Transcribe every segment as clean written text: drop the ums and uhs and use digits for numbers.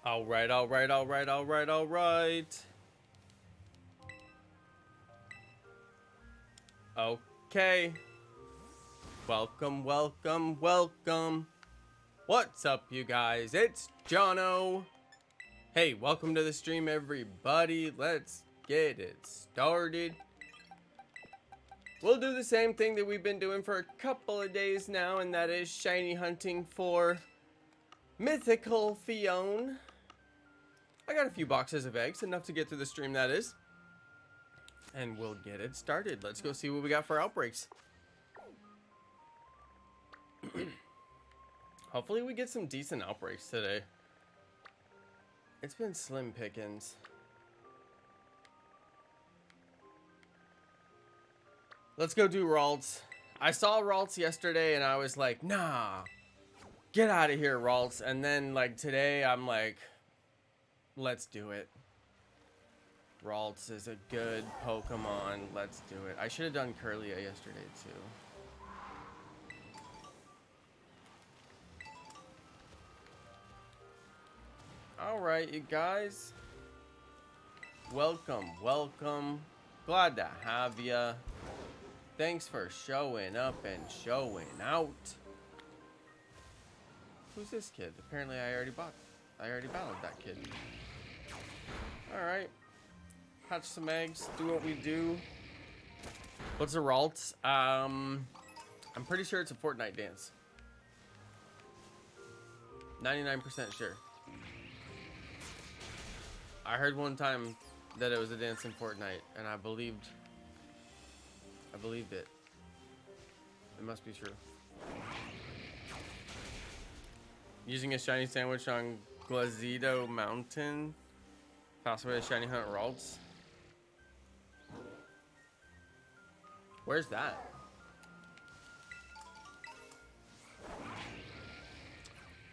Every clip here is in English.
All right, all right, all right, all right, all right. Okay. Welcome, welcome, welcome. What's up, you guys? It's Jonno. Hey, welcome to the stream, everybody. Let's get it started. We'll do the same thing that we've been doing for a couple of days now, and that is shiny hunting for mythical Phione. I got a few boxes of eggs, enough to get through the stream, that is. And we'll get it started. Let's go see what we got for outbreaks. Hopefully we get some decent outbreaks today. It's been slim pickings. Let's go do Ralts. I saw Ralts yesterday and I was like, nah, get out of here, Ralts. And then like today I'm like, let's do it. Ralts is a good Pokemon. Let's do it. I should have done Curlia yesterday too. Alright, you guys. Welcome, welcome. Glad to have ya. Thanks for showing up and showing out. Who's this kid? Apparently I already battled that kid. Alright. Hatch some eggs, do what we do. What's a Ralts? I'm pretty sure it's a Fortnite dance. 99% sure. I heard one time that it was a dance in Fortnite, and I believed it. It must be true. Using a shiny sandwich on Glazido Mountain. Fast way to shiny hunt Ralts. Where's that?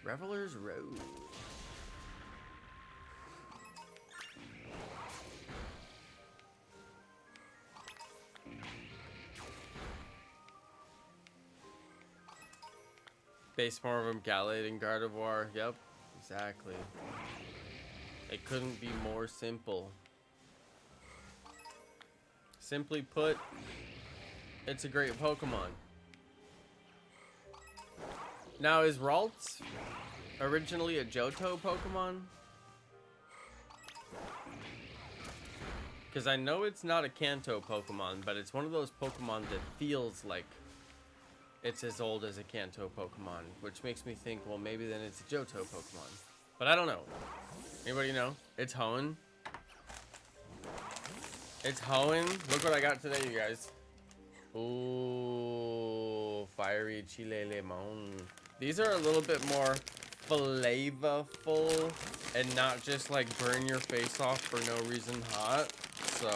Revelers Road. Base form of him, Gallade and Gardevoir. Yep, exactly. It couldn't be more simple. Simply put, it's a great Pokemon. Now, is Ralts originally a Johto Pokemon? Because I know it's not a Kanto Pokemon, but it's one of those Pokemon that feels like it's as old as a Kanto Pokemon, which makes me think, well, maybe then it's a Johto Pokemon. But I don't know. Anybody know? It's Hoenn. It's Hoenn. Look what I got today, you guys. Ooh, fiery chile limon. These are a little bit more flavorful and not just like burn your face off for no reason hot. So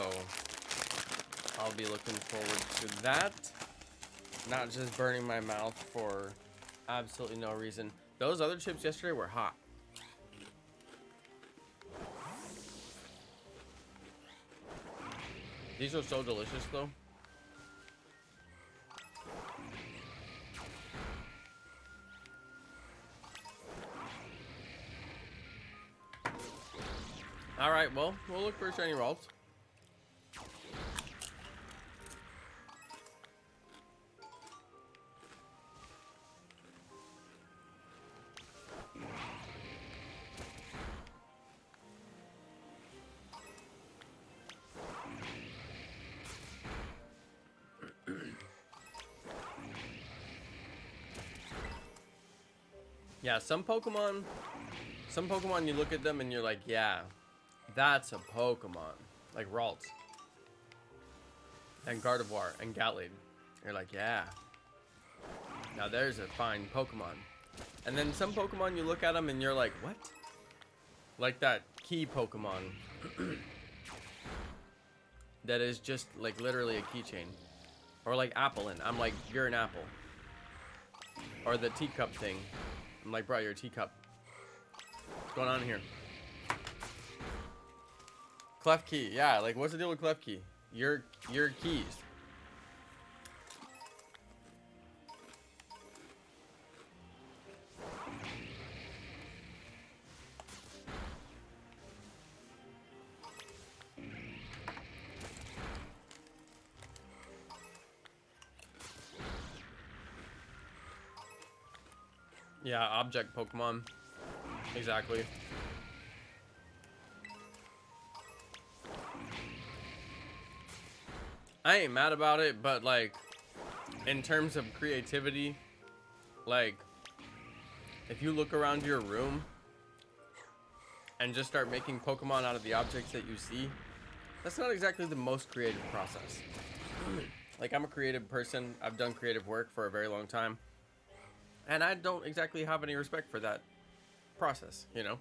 I'll be looking forward to that. Not just burning my mouth for absolutely no reason. Those other chips yesterday were hot. These are so delicious though. Alright, well, we'll look for shiny Ralts. Yeah, some Pokemon you look at them and you're like, yeah, that's a Pokemon. Like Ralts. And Gardevoir and Gallade. You're like, yeah. Now there's a fine Pokemon. And then some Pokemon you look at them and you're like, what? Like that key Pokemon. That is just like literally a keychain. Or like Applin. I'm like, you're an apple. Or the teacup thing. I'm like, bro, you're a teacup. What's going on here? Klefki, yeah, like what's the deal with Klefki? Your keys. Yeah, object Pokemon. Exactly. I ain't mad about it, but like, in terms of creativity, like, if you look around your room and just start making Pokemon out of the objects that you see, that's not exactly the most creative process. Like, I'm a creative person. I've done creative work for a very long time. And I don't exactly have any respect for that process, you know?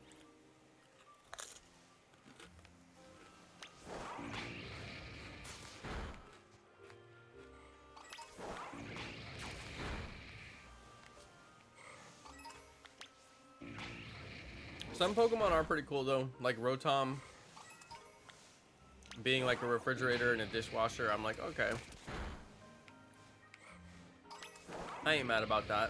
Some Pokemon are pretty cool, though. Like Rotom being like a refrigerator and a dishwasher. I'm like, okay. I ain't mad about that.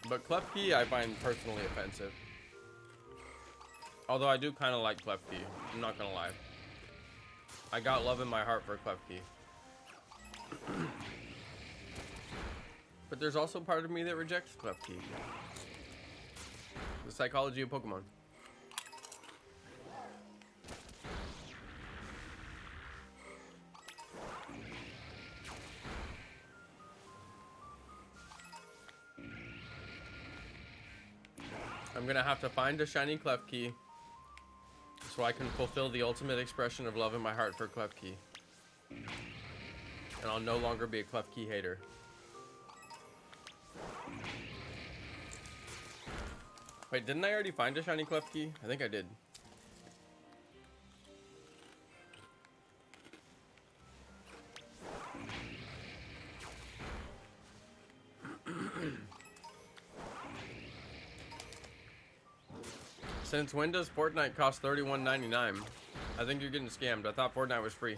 But Klefki, I find personally offensive. Although I do kind of like Klefki. I'm not gonna lie. I got love in my heart for Klefki. But there's also part of me that rejects Klefki. The psychology of Pokemon. I'm gonna have to find a shiny Klefki so I can fulfill the ultimate expression of love in my heart for Klefki. And I'll no longer be a Klefki hater. Wait, didn't I already find a shiny Klefki? I think I did. Since when does Fortnite cost $31.99? I think you're getting scammed. I thought Fortnite was free.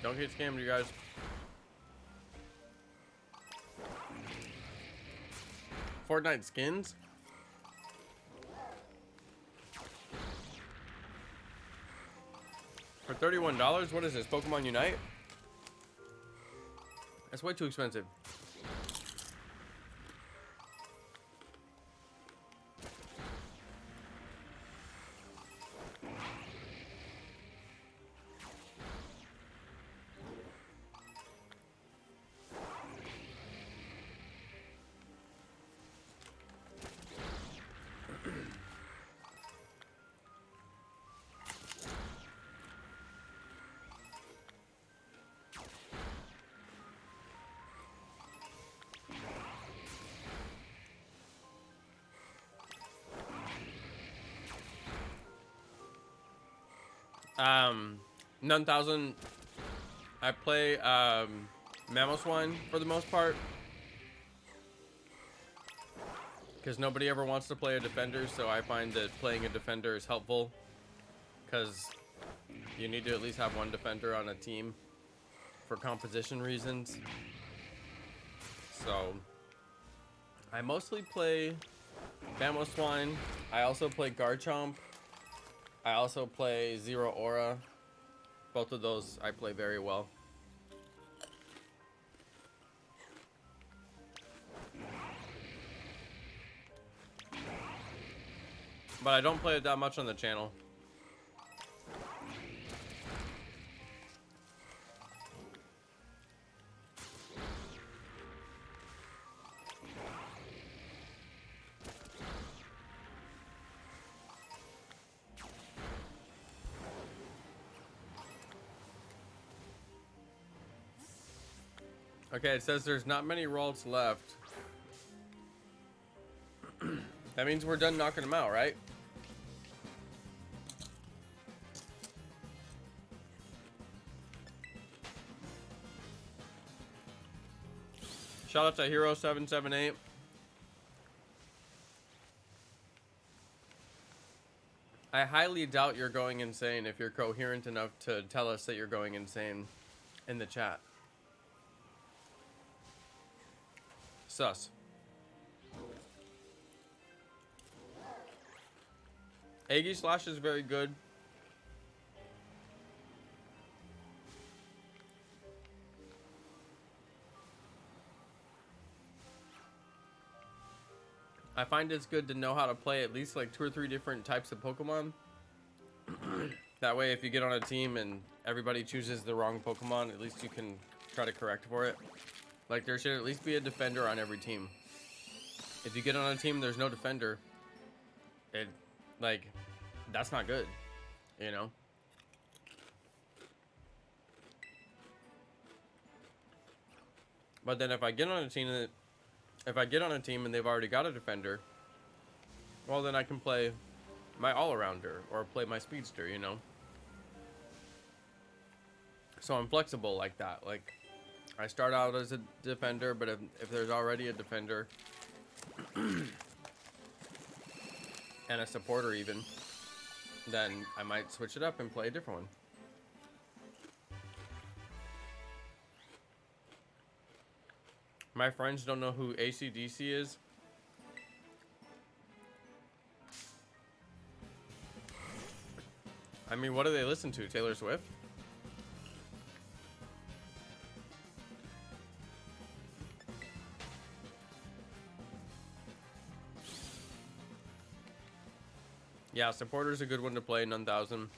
Don't get scammed, you guys. Fortnite skins? For $31? What is this, Pokemon Unite? That's way too expensive. None thousand. I play Mamoswine for the most part, because nobody ever wants to play a defender, so I find that playing a defender is helpful, because you need to at least have one defender on a team for composition reasons. So I mostly play Mamoswine. I also play Garchomp. I also play Zero Aura. Both of those I play very well. But I don't play it that much on the channel. Okay, it says there's not many Ralts left. That means we're done knocking them out, right? Shout out to Hero778. I highly doubt you're going insane if you're coherent enough to tell us that you're going insane in the chat. Sus. Aegislash is very good. I find it's good to know how to play at least like 2 or 3 different types of Pokemon. That way, if you get on a team and everybody chooses the wrong Pokemon, at least you can try to correct for it. Like, there should at least be a defender on every team. If you get on a team there's no defender, it, like, that's not good, you know? But then if I get on a team and they've already got a defender, well, then I can play my all-arounder or play my speedster, you know? So I'm flexible like that. Like, I start out as a defender, but if there's already a defender and a supporter even, then I might switch it up and play a different one. My friends don't know who AC/DC is. I mean, what do they listen to? Taylor Swift? Yeah, supporter's a good one to play, none thousand.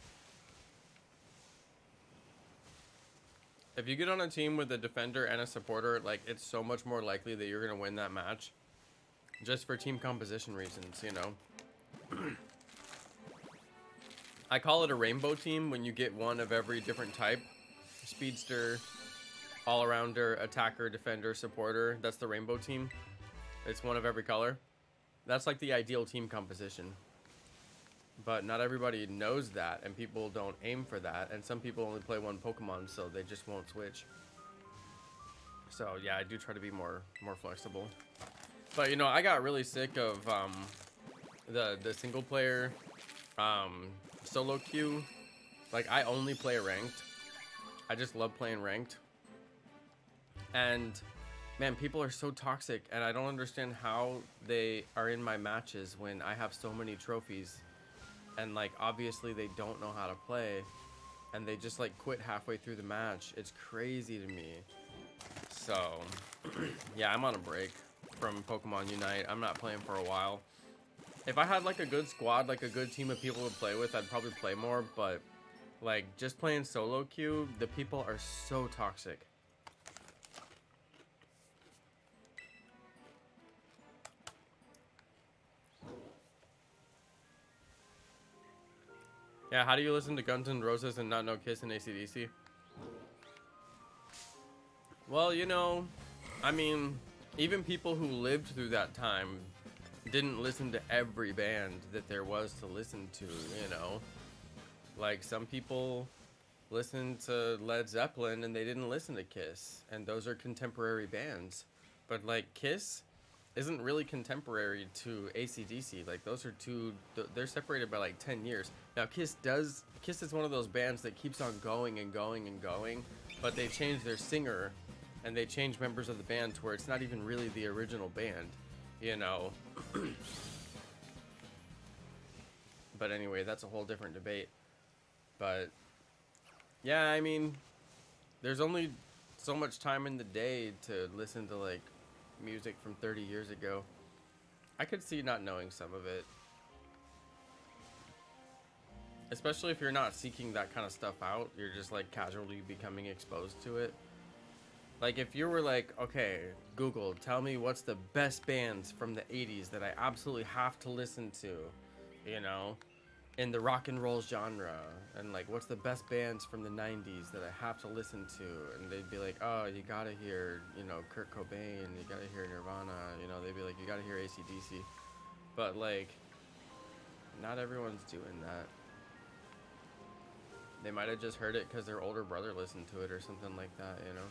If you get on a team with a defender and a supporter, like, it's so much more likely that you're going to win that match. Just for team composition reasons, you know. I call it a rainbow team when you get one of every different type. Speedster, all-arounder, attacker, defender, supporter. That's the rainbow team. It's one of every color. That's like the ideal team composition. But not everybody knows that, and people don't aim for that, and some people only play one Pokemon, so they just won't switch. So yeah, I do try to be more flexible. But you know, I got really sick of the single player solo queue. Like, I only play ranked. I just love playing ranked. And man, people are so toxic, and I don't understand how they are in my matches when I have so many trophies. And like, obviously they don't know how to play, and they just like quit halfway through the match. It's crazy to me. So yeah, I'm on a break from Pokemon Unite. I'm not playing for a while. If I had like a good squad, like a good team of people to play with, I'd probably play more. But like, just playing solo queue, the people are so toxic. Yeah, how do you listen to Guns N' Roses and not know Kiss and AC/DC? Well, you know, I mean, even people who lived through that time didn't listen to every band that there was to listen to, you know? Like, some people listened to Led Zeppelin and they didn't listen to Kiss, and those are contemporary bands. But like, Kiss isn't really contemporary to AC/DC. Like, those are two, they're separated by like 10 years. Now Kiss is one of those bands that keeps on going and going and going, but they changed their singer and they changed members of the band to where it's not even really the original band, you know. But anyway, that's a whole different debate. But yeah, I mean, there's only so much time in the day to listen to like music from 30 years ago. I could see not knowing some of it, especially if you're not seeking that kind of stuff out. You're just like casually becoming exposed to it. Like, if you were like, okay, Google, tell me what's the best bands from the 80s that I absolutely have to listen to, you know, in the rock and roll genre, and like, what's the best bands from the 90s that I have to listen to, and they'd be like, oh, you gotta hear, you know, Kurt Cobain, you gotta hear Nirvana, you know, they'd be like, you gotta hear AC/DC. But like, not everyone's doing that. They might have just heard it because their older brother listened to it or something like that, you know.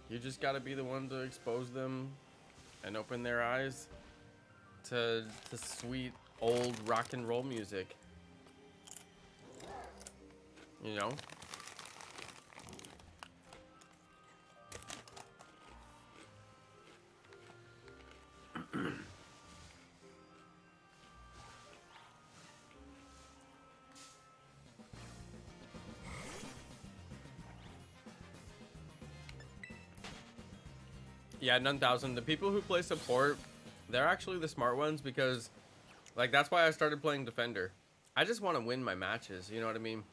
You just gotta be the one to expose them and open their eyes to the sweet old rock and roll music, you know. Yeah, none thousand. The people who play support, they're actually the smart ones because, like, that's why I started playing defender. I just want to win my matches, you know what I mean?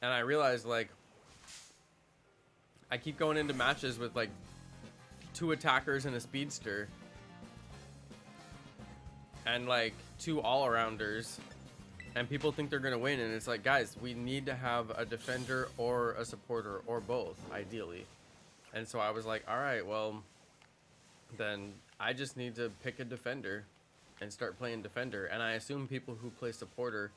And I realized, like, I keep going into matches with, like, 2 attackers and a speedster. And, like, 2 all-arounders. And people think they're going to win. And it's like, guys, we need to have a defender or a supporter or both, ideally. And so I was like, all right, well, then I just need to pick a defender and start playing defender. And I assume people who play supporter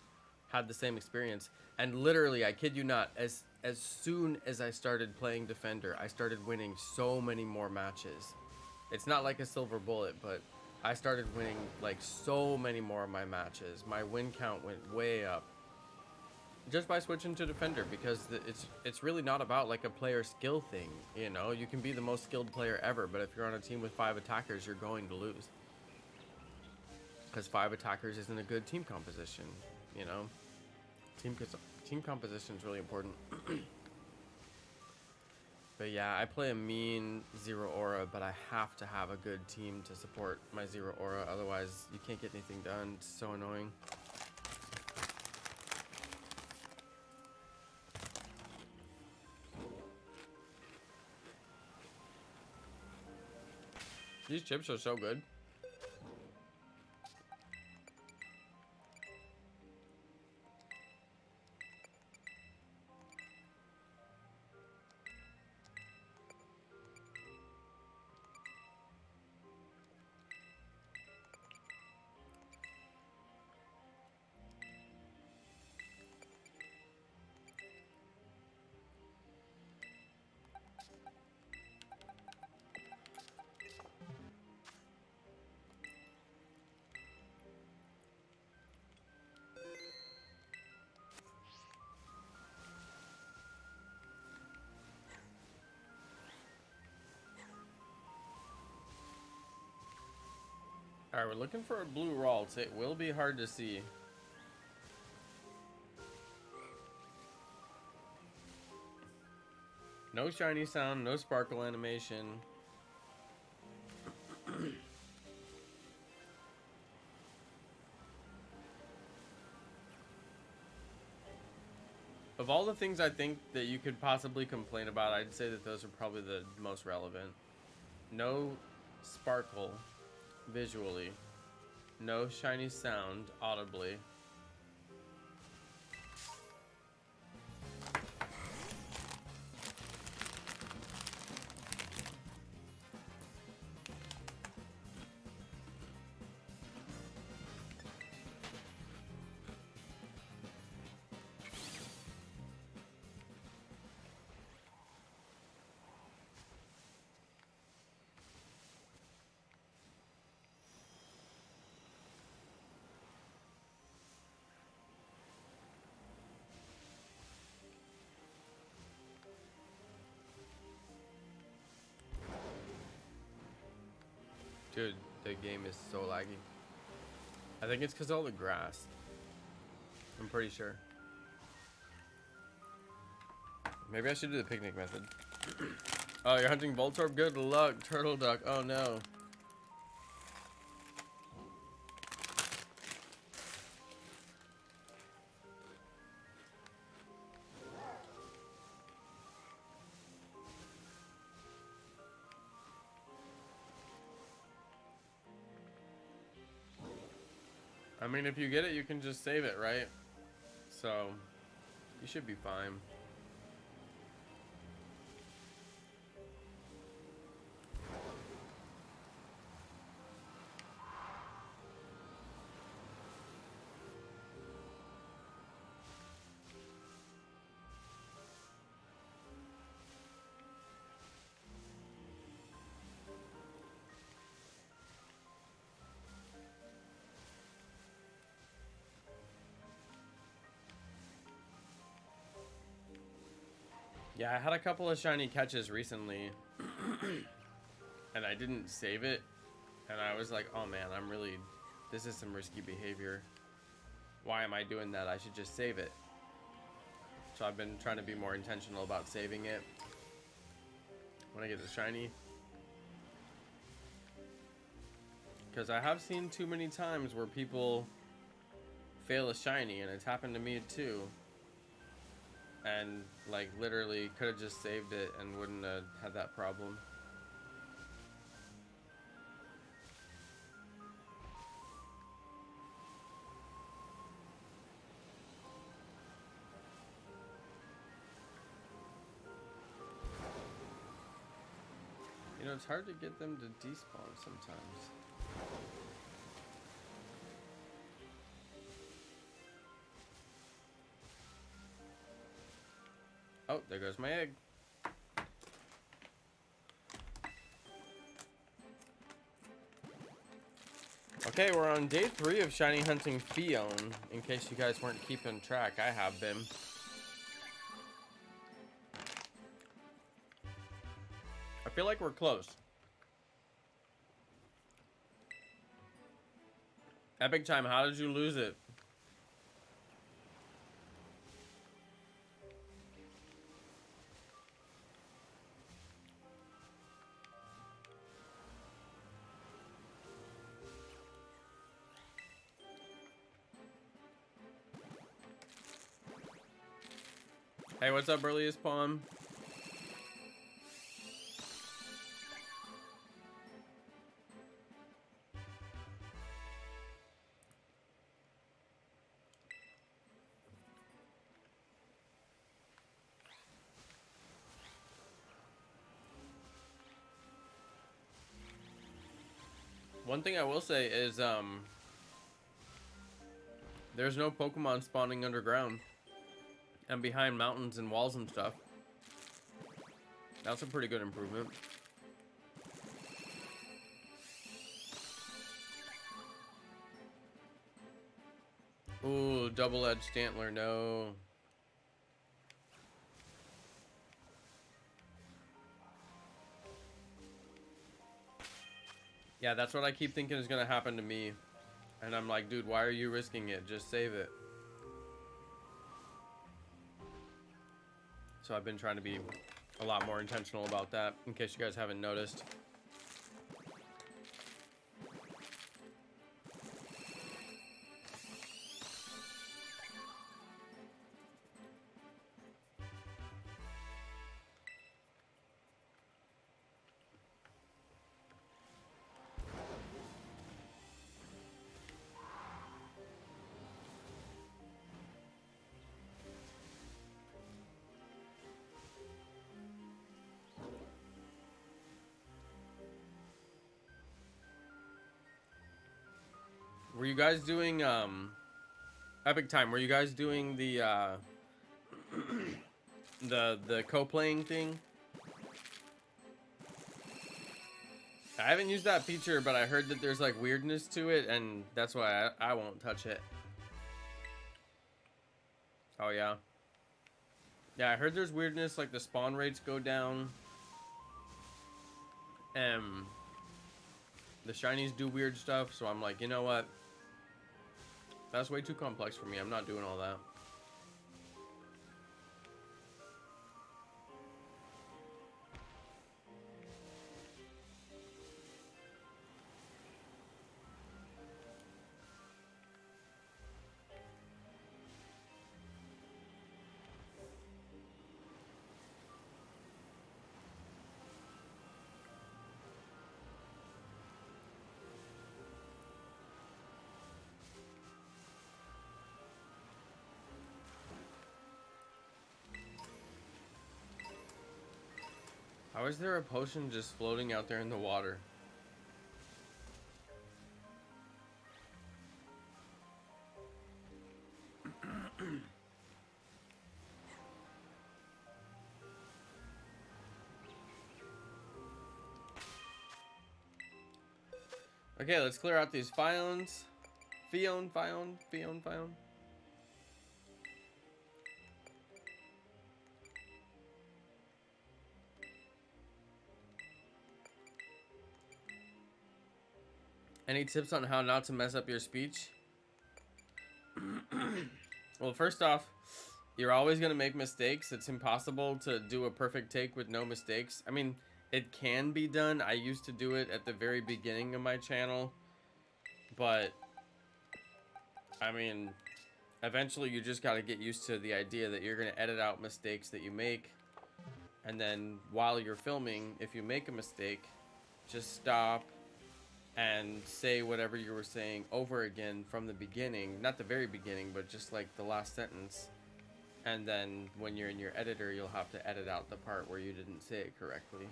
had the same experience. And literally, I kid you not, as soon as I started playing defender, I started winning so many more matches. It's not like a silver bullet, but I started winning like so many more of my matches. My win count went way up just by switching to defender, because it's really not about like a player skill thing, you know. You can be the most skilled player ever, but if you're on a team with 5 attackers, you're going to lose, because 5 attackers isn't a good team composition, you know. Team composition is really important. But yeah, I play a mean zero aura, but I have to have a good team to support my zero aura, otherwise you can't get anything done. It's so annoying. These chips are so good. Alright, we're looking for a blue Ralts. It will be hard to see. No shiny sound, no sparkle animation. Of all the things I think that you could possibly complain about, I'd say that those are probably the most relevant. No sparkle visually. No shiny sound audibly. Dude, the game is so laggy. I think it's because all the grass. I'm pretty sure. Maybe I should do the picnic method. Oh, you're hunting Voltorb? Good luck, Turtle Duck. Oh no. I mean, if you get it, you can just save it, right? So, you should be fine. Yeah, I had a couple of shiny catches recently, and I didn't save it, and I was like, oh man, this is some risky behavior. Why am I doing that? I should just save it. So I've been trying to be more intentional about saving it when I get the shiny. Because I have seen too many times where people fail a shiny, and it's happened to me too. And like literally could have just saved it and wouldn't have had that problem. You know, it's hard to get them to despawn sometimes. Oh, there goes my egg. Okay, we're on day 3 of shiny hunting Phione. In case you guys weren't keeping track, I have been. I feel like we're close. Epic time, how did you lose it? Hey, what's up, earliest pawn? One thing I will say is, there's no Pokemon spawning underground and behind mountains and walls and stuff. That's a pretty good improvement. Ooh, double-edged Stantler, no. Yeah, that's what I keep thinking is gonna happen to me. And I'm like, dude, why are you risking it? Just save it. So I've been trying to be a lot more intentional about that, in case you guys haven't noticed. Were you guys doing, Epic Time, were you guys doing the, the co-playing thing? I haven't used that feature, but I heard that there's, like, weirdness to it, and that's why I won't touch it. Oh, yeah. Yeah, I heard there's weirdness, like, the spawn rates go down. And the shinies do weird stuff, so I'm like, you know what? That's way too complex for me. I'm not doing all that. How is there a potion just floating out there in the water? Okay, let's clear out these Phiones. Phione. Any tips on how not to mess up your speech? Well, first off, you're always going to make mistakes. It's impossible to do a perfect take with no mistakes. I mean, it can be done. I used to do it at the very beginning of my channel. But I mean, eventually you just got to get used to the idea that you're going to edit out mistakes that you make. And then while you're filming, if you make a mistake, just stop and say whatever you were saying over again from the beginning. Not the very beginning, but just like the last sentence. And then when you're in your editor, you'll have to edit out the part where you didn't say it correctly.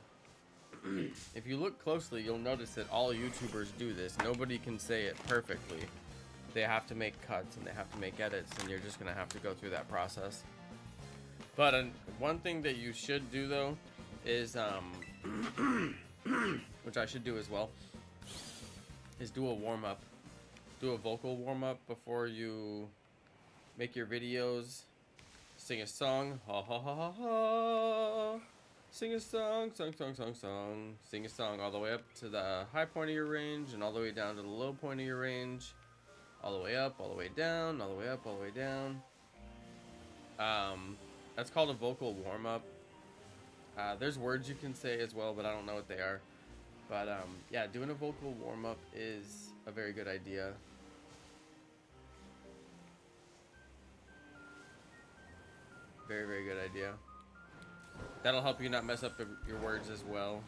If you look closely, you'll notice that all YouTubers do this. Nobody can say it perfectly. They have to make cuts and they have to make edits, and you're just gonna have to go through that process. But one thing that you should do though is which I should do as well, is do a warm-up. Do a vocal warm-up before you make your videos. Sing a song, ha ha ha ha ha. Sing a song, song, song, song, song. Sing a song all the way up to the high point of your range and all the way down to the low point of your range. All the way up, all the way down, all the way up, all the way down. That's called a vocal warm-up. There's words you can say as well, but I don't know what they are. But yeah, doing a vocal warm-up is a very good idea. Very, very good idea. That'll help you not mess up your words as well.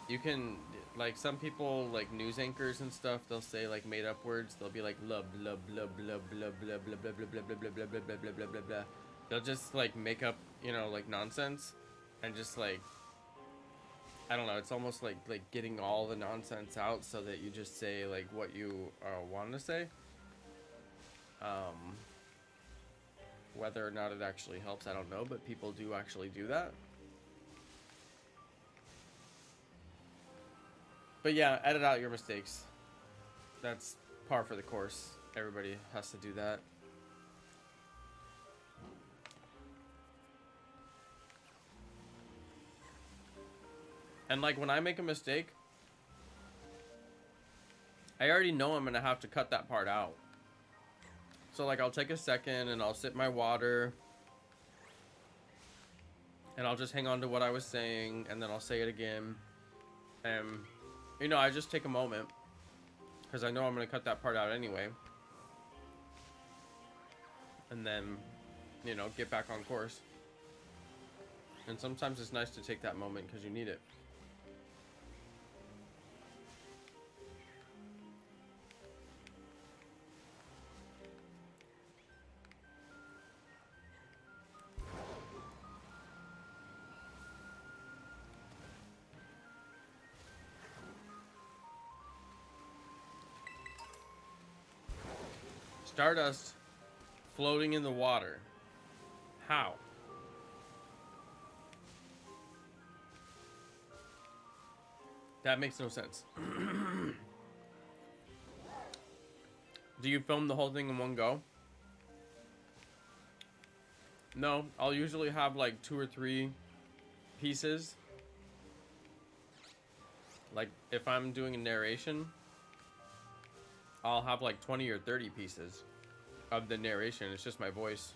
You can, like, some people, like news anchors and stuff, they'll say like made up words. They'll be like blah blah blah blah blah blah blah blah blah blah blah blah blah blah blah blah blah blah blah. They'll just like make up, you know, like nonsense, and just like, I don't know. It's almost like getting all the nonsense out so that you just say like what you want to say. Whether or not it actually helps, I don't know, but people do actually do that. But yeah, edit out your mistakes. That's par for the course. Everybody has to do that. And like when I make a mistake, I already know I'm gonna have to cut that part out. So like I'll take a second and I'll sip my water and I'll just hang on to what I was saying, and then I'll say it again. And you know, I just take a moment because I know I'm gonna cut that part out anyway. And then, you know, get back on course. And sometimes it's nice to take that moment because you need it. Stardust floating in the water. How? That makes no sense. Do you film the whole thing in one go? No, I'll usually have like 2 or 3 pieces. Like if I'm doing a narration, I'll have like 20 or 30 pieces of the narration. It's just my voice.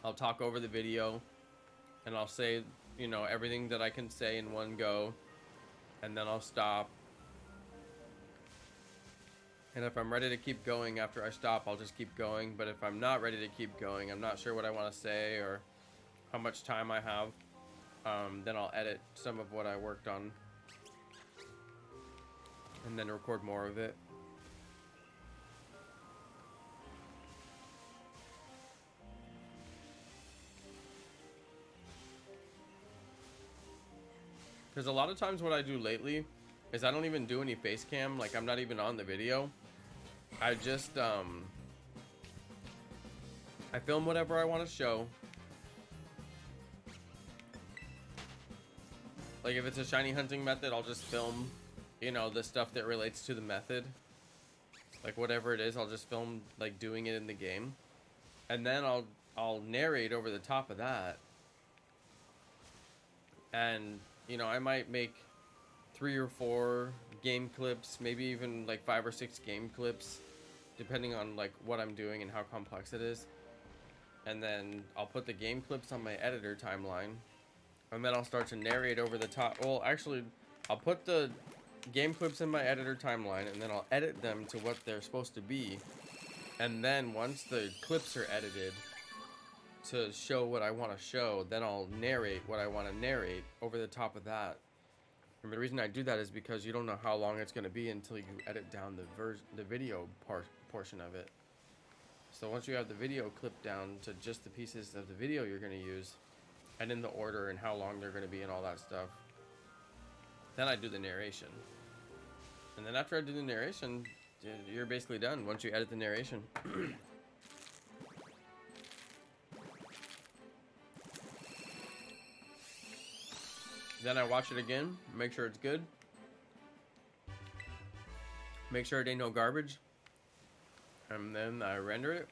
I'll talk over the video and I'll say, you know, everything that I can say in one go, and then I'll stop. And if I'm ready to keep going after I stop, I'll just keep going. But if I'm not ready to keep going, I'm not sure what I want to say or how much time I have, then I'll edit some of what I worked on and then record more of it. Because a lot of times what I do lately is I don't even do any face cam. Like I'm not even on the video. I just I film whatever I want to show. Like if it's a shiny hunting method, I'll just film, you know, the stuff that relates to the method. Like whatever it is, I'll just film like doing it in the game. And then I'll narrate over the top of that. And, you know, I might make 3 or 4 game clips, maybe even like 5 or 6 game clips, depending on like what I'm doing and how complex it is. And then I'll put the game clips on my editor timeline, and then I'll start to narrate over the top. Well, actually, I'll put the game clips in my editor timeline, and then I'll edit them to what they're supposed to be. And then once the clips are edited to show what I want to show, then I'll narrate what I want to narrate over the top of that. And the reason I do that is because you don't know how long it's going to be until you edit down the video portion of it. So once you have the video clipped down to just the pieces of the video you're going to use, and in the order and how long they're going to be and all that stuff, then I do the narration. And then after I do the narration, you're basically done once you edit the narration. Then I watch it again, make sure it's good. Make sure it ain't no garbage. And then I render it.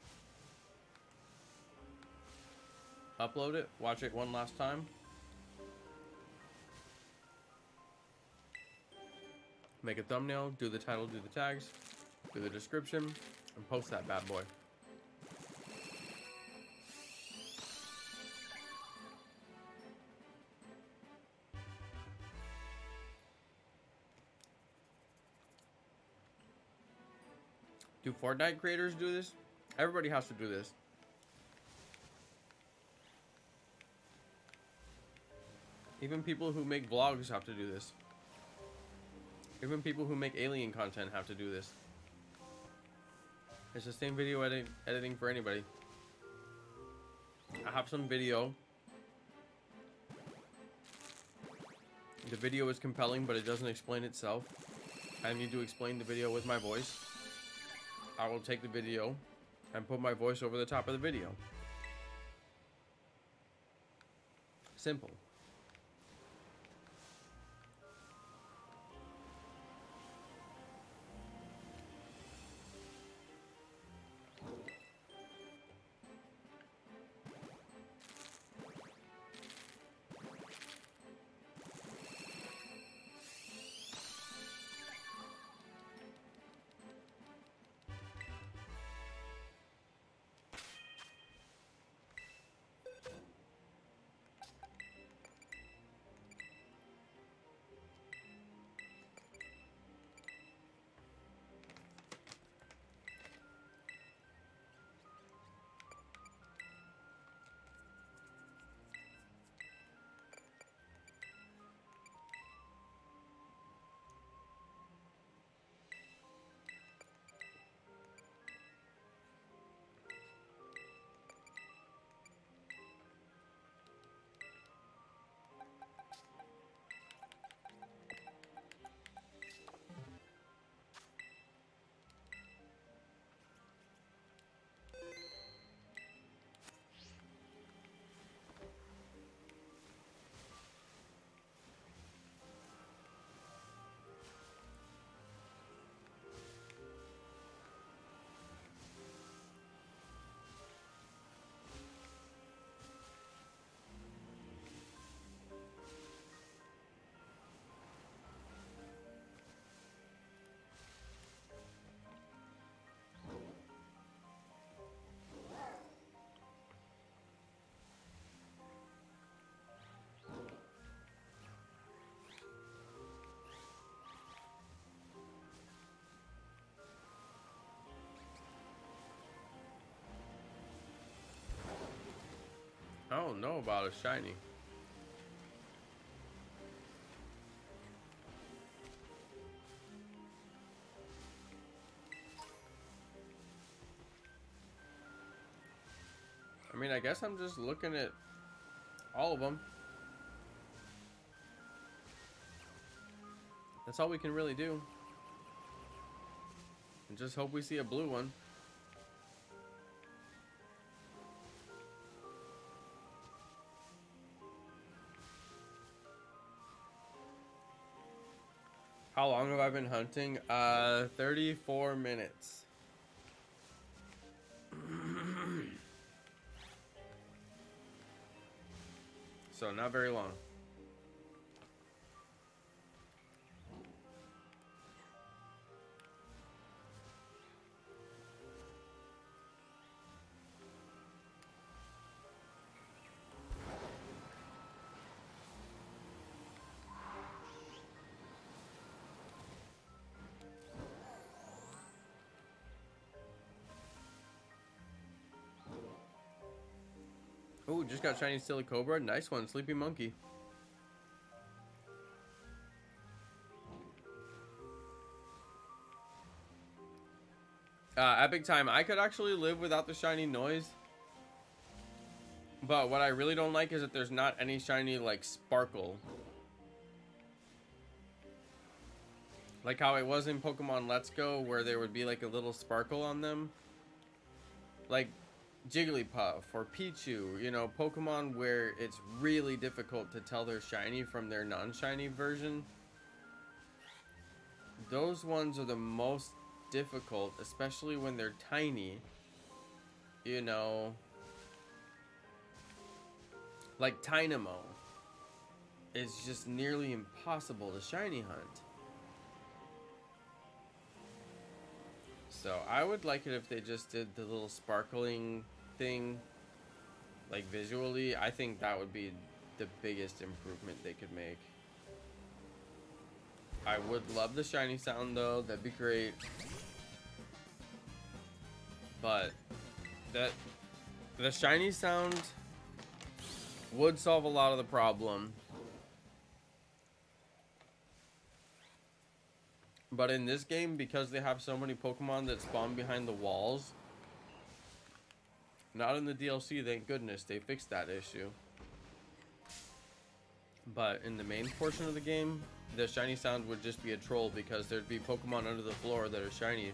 Upload it, watch it one last time. Make a thumbnail, do the title, do the tags, do the description, and post that bad boy. Do Fortnite creators do this? Everybody has to do this. Even people who make vlogs have to do this. Even people who make alien content have to do this. It's the same video editing for anybody. I have some video. The video is compelling, but it doesn't explain itself. I need to explain the video with my voice. I will take the video and put my voice over the top of the video. Simple. I don't know about a shiny. I mean, I guess I'm just looking at all of them. That's all we can really do. And just hope we see a blue one. How long have I been hunting? 34 minutes. So not very long. Ooh, just got shiny Silly Cobra. Nice one, Sleepy Monkey. Epic time. I could actually live without the shiny noise. But what I really don't like is that there's not any shiny, like, sparkle. Like how it was in Pokemon Let's Go, where there would be, like, a little sparkle on them. Like Jigglypuff or Pichu, you know, Pokemon where it's really difficult to tell they're shiny from their non-shiny version. Those ones are the most difficult, especially when they're tiny. You know, like Tynamo is just nearly impossible to shiny hunt. So I would like it if they just did the little sparkling thing, like visually. I think that would be the biggest improvement they could make. I would love the shiny sound though, that'd be great. But the shiny sound would solve a lot of the problem. But in this game, because they have so many Pokemon that spawn behind the walls, not in the DLC, thank goodness, they fixed that issue. But in the main portion of the game, the shiny sound would just be a troll because there'd be Pokemon under the floor that are shiny.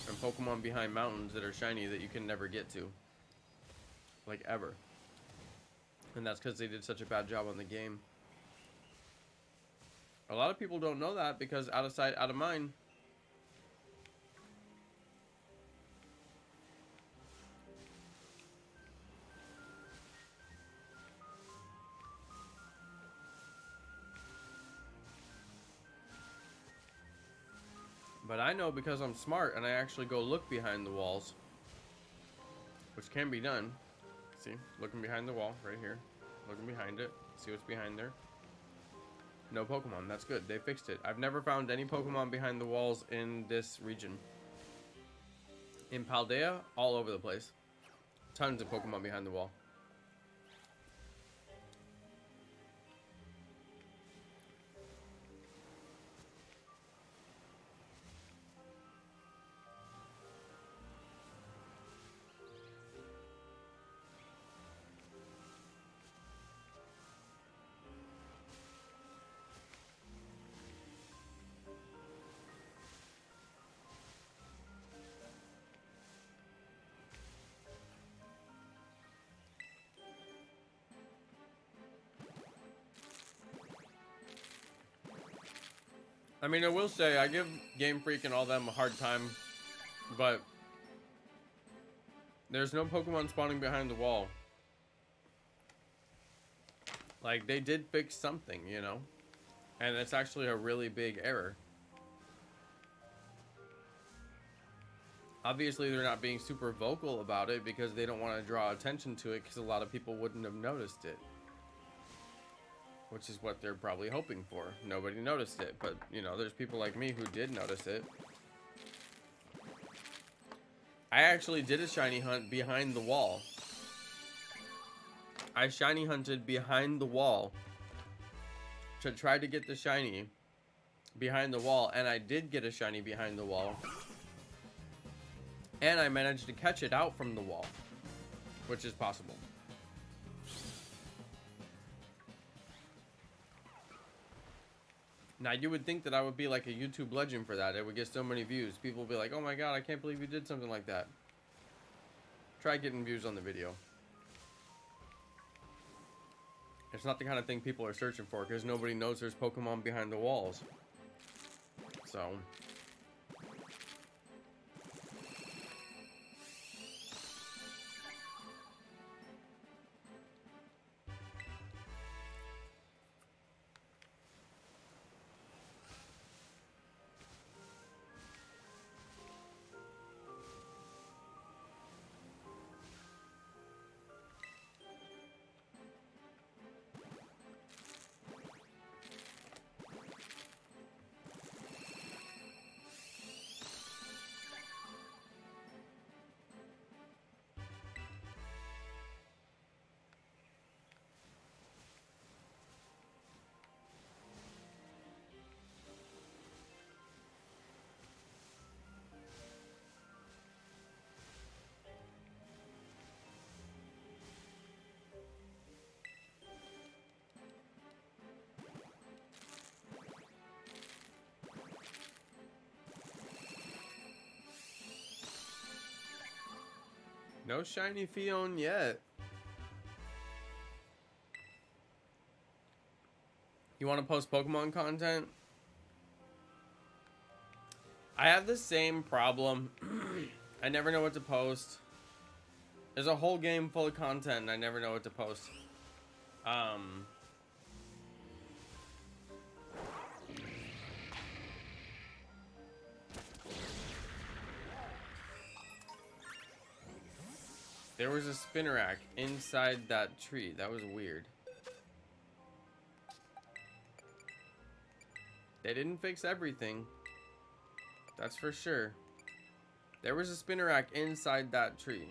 And Pokemon behind mountains that are shiny that you can never get to. Like, ever. And that's because they did such a bad job on the game. A lot of people don't know that because out of sight, out of mind. But I know because I'm smart and I actually go look behind the walls. Which can be done. See, looking behind the wall right here. Looking behind it. See what's behind there. No Pokemon. That's good. They fixed it. I've never found any Pokemon behind the walls in this region. In Paldea, all over the place. Tons of Pokemon behind the wall. I mean, I will say, I give Game Freak and all them a hard time, but there's no Pokemon spawning behind the wall. Like, they did fix something, you know? And it's actually a really big error. Obviously, they're not being super vocal about it because they don't want to draw attention to it because a lot of people wouldn't have noticed it. Which is what they're probably hoping for. Nobody noticed it, but, you know, there's people like me who did notice it. I actually did a shiny hunt behind the wall. I shiny hunted behind the wall to try to get the shiny behind the wall, and I did get a shiny behind the wall. And I managed to catch it out from the wall, which is possible. Now, you would think that I would be like a YouTube legend for that. It would get so many views. People would be like, oh my god, I can't believe you did something like that. Try getting views on the video. It's not the kind of thing people are searching for because nobody knows there's Pokemon behind the walls. So... No shiny Phione yet. You want to post Pokemon content? I have the same problem. I never know what to post. There's a whole game full of content and I never know what to post. There was a Spinnerack inside that tree. That was weird. They didn't fix everything. That's for sure. There was a Spinnerack inside that tree.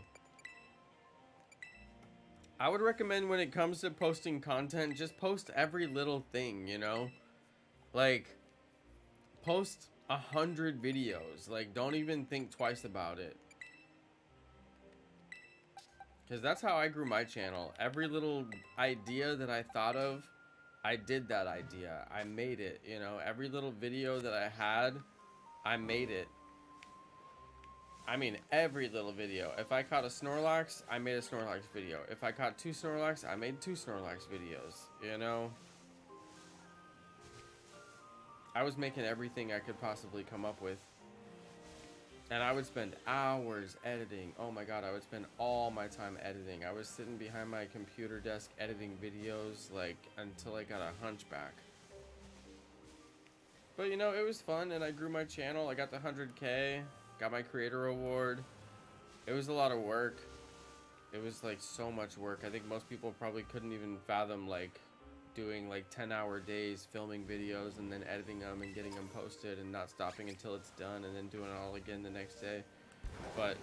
I would recommend when it comes to posting content, just post every little thing, you know? Like, post 100 videos. Like, don't even think twice about it. Because that's how I grew my channel. Every little idea that I thought of, I did that idea. I made it, you know? Every little video that I had, I made it. I mean, every little video. If I caught a Snorlax, I made a Snorlax video. If I caught 2 Snorlax, I made 2 Snorlax videos, you know? I was making everything I could possibly come up with. And I would spend hours editing. Oh my god, I would spend all my time editing. I was sitting behind my computer desk editing videos, like, until I got a hunchback. But, you know, it was fun, and I grew my channel. I got the 100K. Got my creator award. It was a lot of work. It was like so much work. I think most people probably couldn't even fathom like doing like 10-hour days filming videos and then editing them and getting them posted and not stopping until it's done and then doing it all again the next day. But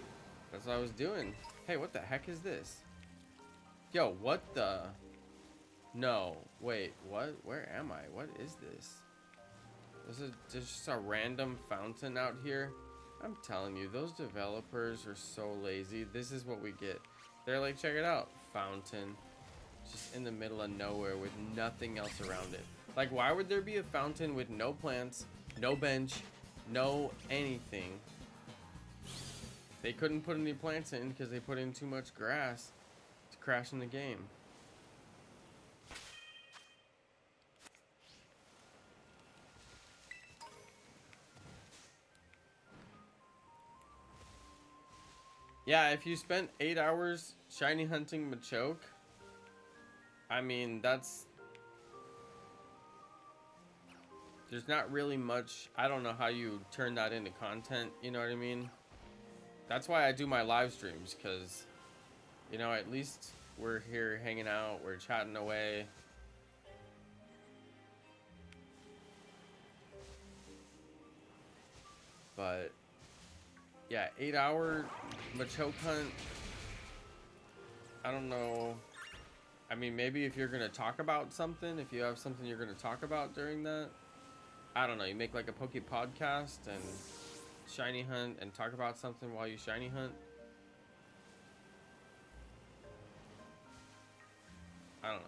that's what I was doing. Hey, what the heck is this? Yo, what the? No, wait, what? Where am I? What is this? This is just a random fountain out here. I'm telling you, those developers are so lazy. This is what we get. They're like, check it out, fountain. Just in the middle of nowhere with nothing else around it. Like, why would there be a fountain with no plants, no bench, no anything? They couldn't put any plants in because they put in too much grass to crash in the game. Yeah, if you spent 8 hours shiny hunting Machoke, I mean, there's not really much. I don't know how you turn that into content, you know what I mean? That's why I do my live streams, because, you know, at least we're here hanging out, we're chatting away. But yeah, 8-hour Machoke hunt, I don't know. I mean, maybe if you're gonna talk about something, if you have something you're gonna talk about during that, I don't know, you make like a Poke podcast and shiny hunt and talk about something while you shiny hunt. I don't know.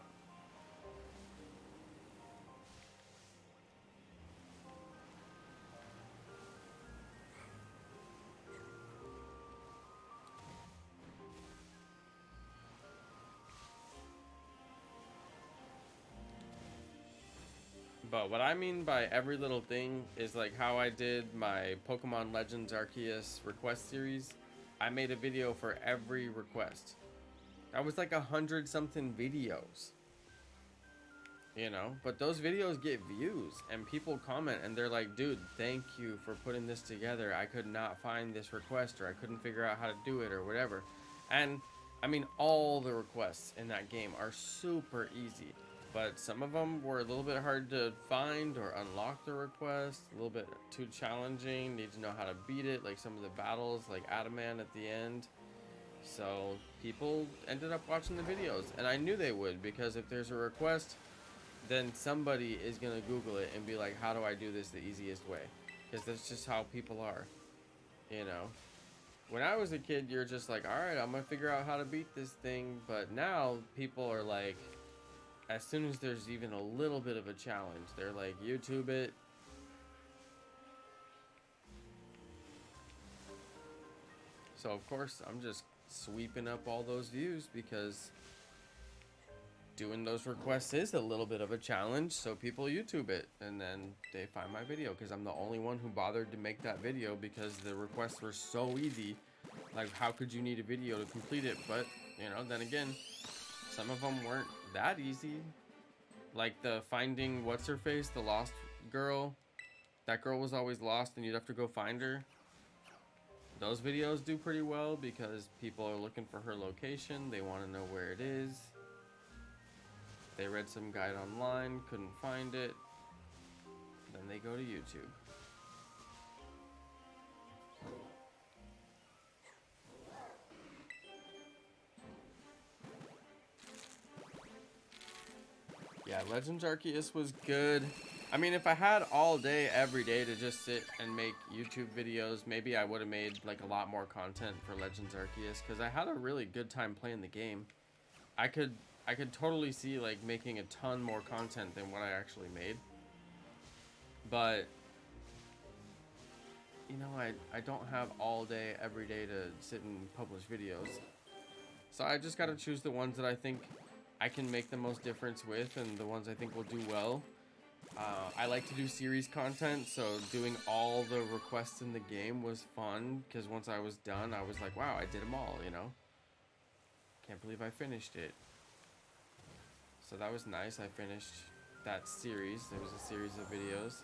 But what I mean by every little thing is like how I did my Pokemon Legends Arceus request series. I made a video for every request. That was like 100 something videos. You know, but those videos get views and people comment and they're like, dude, thank you for putting this together. I could not find this request, or I couldn't figure out how to do it or whatever. And I mean, all the requests in that game are super easy. But some of them were a little bit hard to find or unlock the request, a little bit too challenging, need to know how to beat it, like some of the battles, like Adamant at the end. So people ended up watching the videos, and I knew they would, because if there's a request, then somebody is going to Google it and be like, how do I do this the easiest way? Because that's just how people are, you know? When I was a kid, you're just like, all right, I'm going to figure out how to beat this thing. But now people are like, as soon as there's even a little bit of a challenge, they're like, YouTube it. So of course I'm just sweeping up all those views, because doing those requests is a little bit of a challenge. So people YouTube it and then they find my video because I'm the only one who bothered to make that video, because the requests were so easy. Like, how could you need a video to complete it? But, you know, then again, some of them weren't that easy. Like the finding what's her face, the lost girl. That girl was always lost and you'd have to go find her. Those videos do pretty well because people are looking for her location. They want to know where it is. They read some guide online, couldn't find it. Then they go to YouTube. Yeah, Legends Arceus was good. I mean, if I had all day, every day to just sit and make YouTube videos, maybe I would have made like a lot more content for Legends Arceus, because I had a really good time playing the game. I could totally see like making a ton more content than what I actually made. But you know, I don't have all day, every day to sit and publish videos. So I just gotta choose the ones that I think I can make the most difference with, and the ones I think will do well. I like to do series content, so doing all the requests in the game was fun, because once I was done, I was like, wow, I did them all, you know? Can't believe I finished it. So that was nice. I finished that series. There was a series of videos.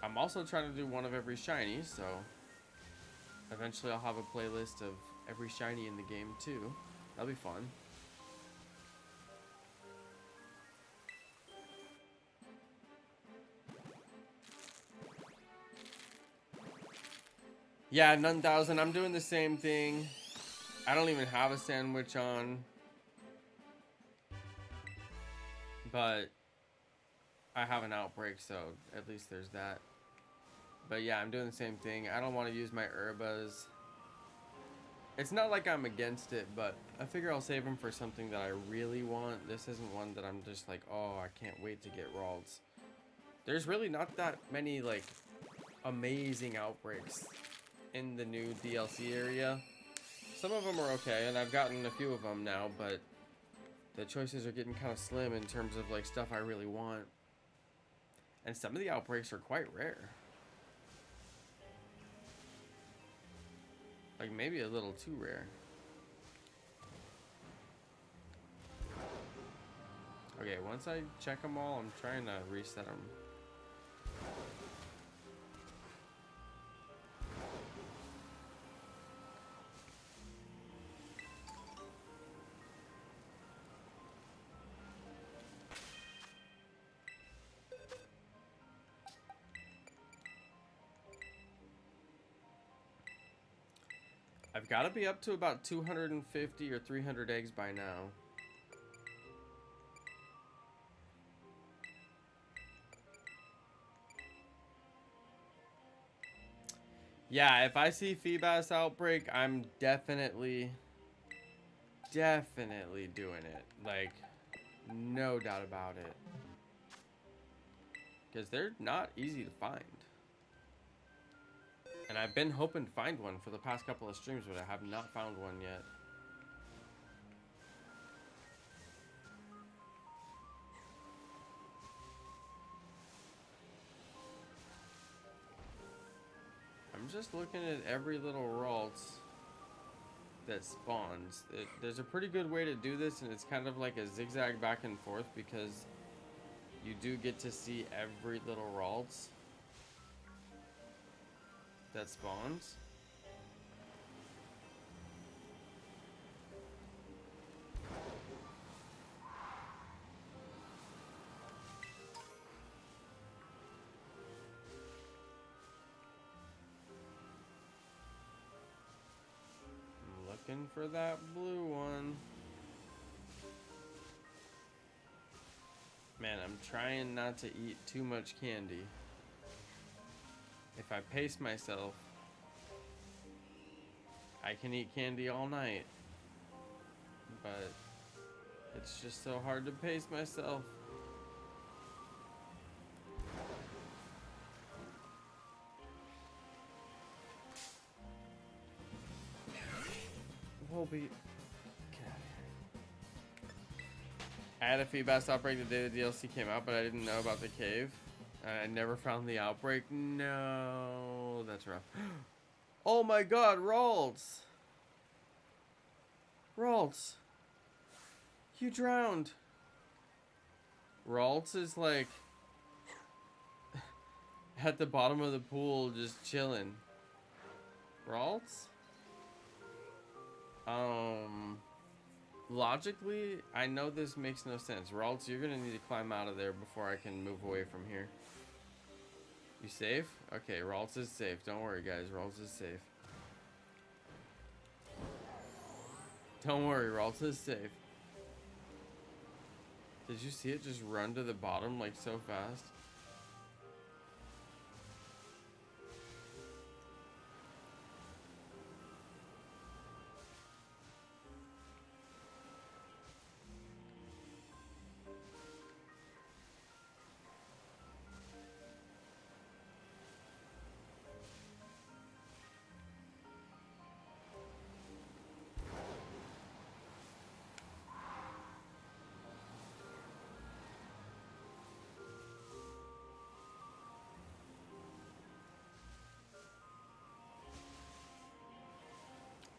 I'm also trying to do one of every shiny, so eventually I'll have a playlist of every shiny in the game too. That'll be fun. Yeah, none thousand. I'm doing the same thing. I don't even have a sandwich on, but I have an outbreak, so at least there's that. But yeah, I'm doing the same thing. I don't want to use my herbas. It's not like I'm against it, but I figure I'll save them for something that I really want. This isn't one that I'm just like, oh, I can't wait to get Ralts. There's really not that many like amazing outbreaks in the new DLC area. Some of them are okay, and I've gotten a few of them now, but the choices are getting kind of slim in terms of like stuff I really want. And some of the outbreaks are quite rare. Like maybe a little too rare. Okay, once I check them all, I'm trying to reset them. I've got to be up to about 250 or 300 eggs by now. Yeah, if I see Feebas outbreak, I'm definitely doing it. Like, no doubt about it. Because they're not easy to find. And I've been hoping to find one for the past couple of streams, but I have not found one yet. I'm just looking at every little Ralts that spawns. There's a pretty good way to do this, and it's kind of like a zigzag back and forth, because you do get to see every little Ralts that spawns. I'm looking for that blue one. Man, I'm trying not to eat too much candy. If I pace myself, I can eat candy all night. But it's just so hard to pace myself. Colby. Get out of here. I had a feedback outbreak the day the DLC came out, but I didn't know about the cave. I never found the outbreak. No, that's rough. Oh my god, Ralts! Ralts! You drowned! Ralts is like at the bottom of the pool just chilling. Ralts? Logically, I know this makes no sense. Ralts, you're gonna need to climb out of there before I can move away from here. You safe? Okay, Ralts is safe. Don't worry, guys. Ralts is safe. Don't worry, Ralts is safe. Did you see it just run to the bottom like so fast?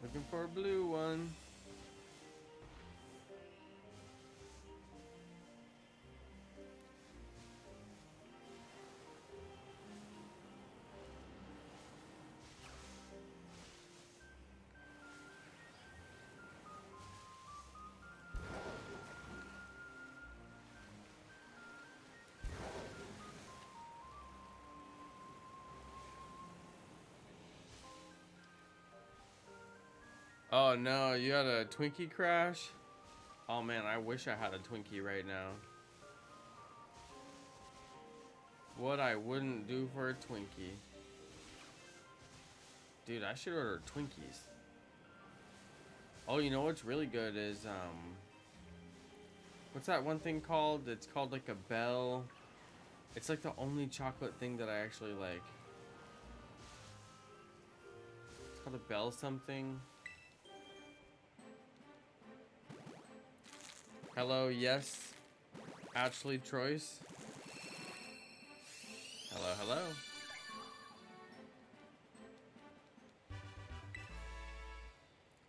Looking for a blue one. Oh no, you had a Twinkie crash? Oh man, I wish I had a Twinkie right now. What I wouldn't do for a Twinkie. Dude, I should order Twinkies. Oh, you know what's really good is, what's that one thing called? It's called like a Bell. It's like the only chocolate thing that I actually like. It's called a Bell something. Hello, yes. Ashley Troyce. Hello, hello.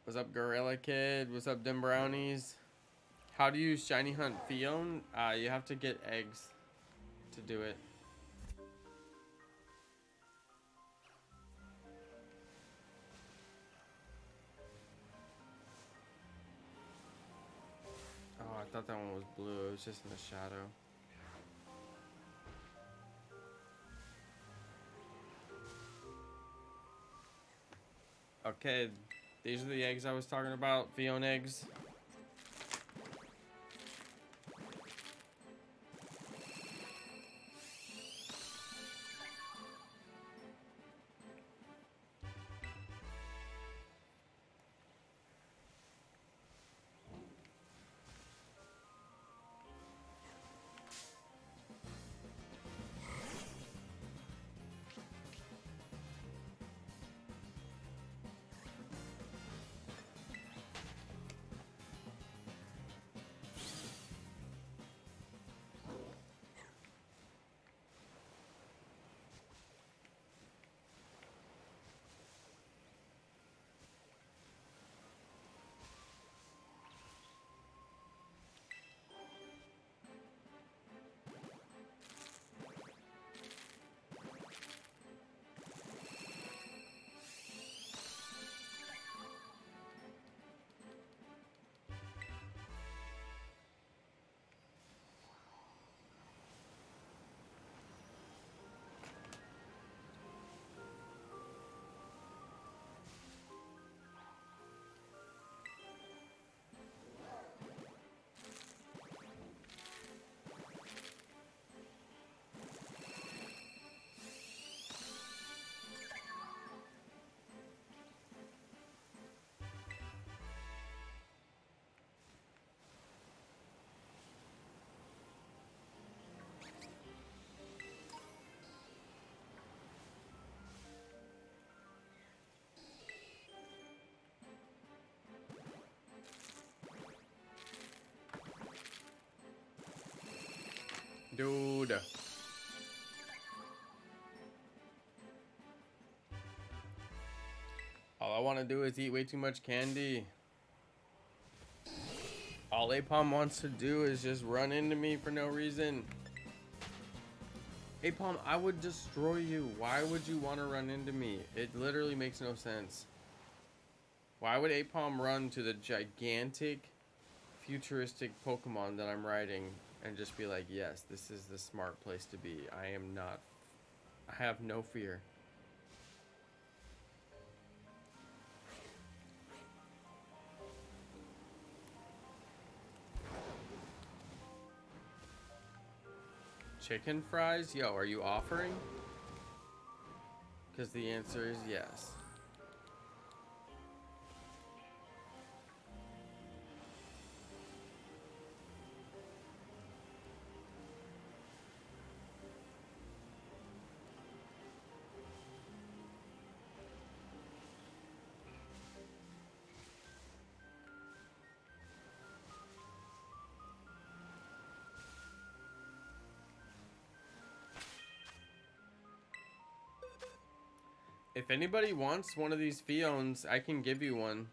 What's up, Gorilla Kid? What's up, Dim Brownies? How do you shiny hunt Phione? You have to get eggs to do it. Oh, I thought that one was blue. It was just in the shadow. Okay, these are the eggs I was talking about. Phione eggs. dude. All I want to do is eat way too much candy. All Apom wants to do is just run into me for no reason. Apom, I would destroy you. Why would you want to run into me? It literally makes no sense. Why would Apom run to the gigantic, futuristic Pokemon that I'm riding and just be like, yes, this is the smart place to be. I have no fear. Chicken fries? Yo, are you offering? Because the answer is yes. If anybody wants one of these Phiones, I can give you one.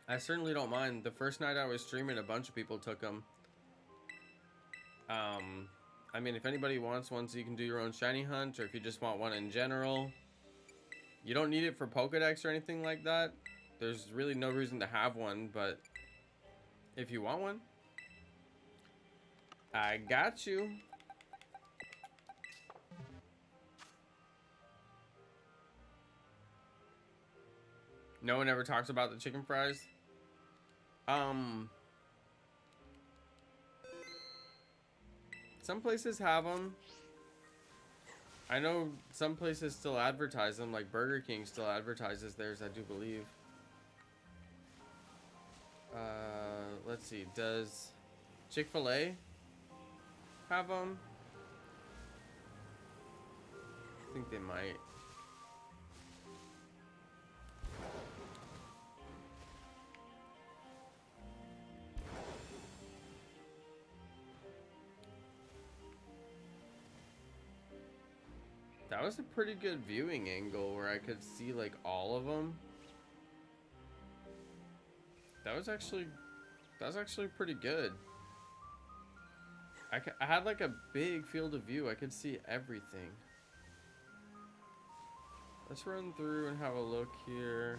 I certainly don't mind. The first night I was streaming, a bunch of people took them. I mean, if anybody wants one so you can do your own shiny hunt, or if you just want one in general. You don't need it for Pokedex or anything like that. There's really no reason to have one, but if you want one, I got you. No one ever talks about the chicken fries. Some places have them. I know some places still advertise them, like Burger King still advertises theirs, I do believe. Let's see, does Chick-fil-A have them? I think they might. That was a pretty good viewing angle where I could see like all of them. That was actually pretty good. I had like a big field of view. I could see everything. Let's run through and have a look here.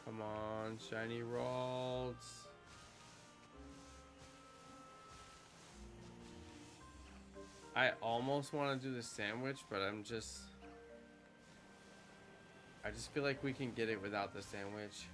Come on, shiny Ralts. I almost want to do the sandwich, but I just feel like we can get it without the sandwich.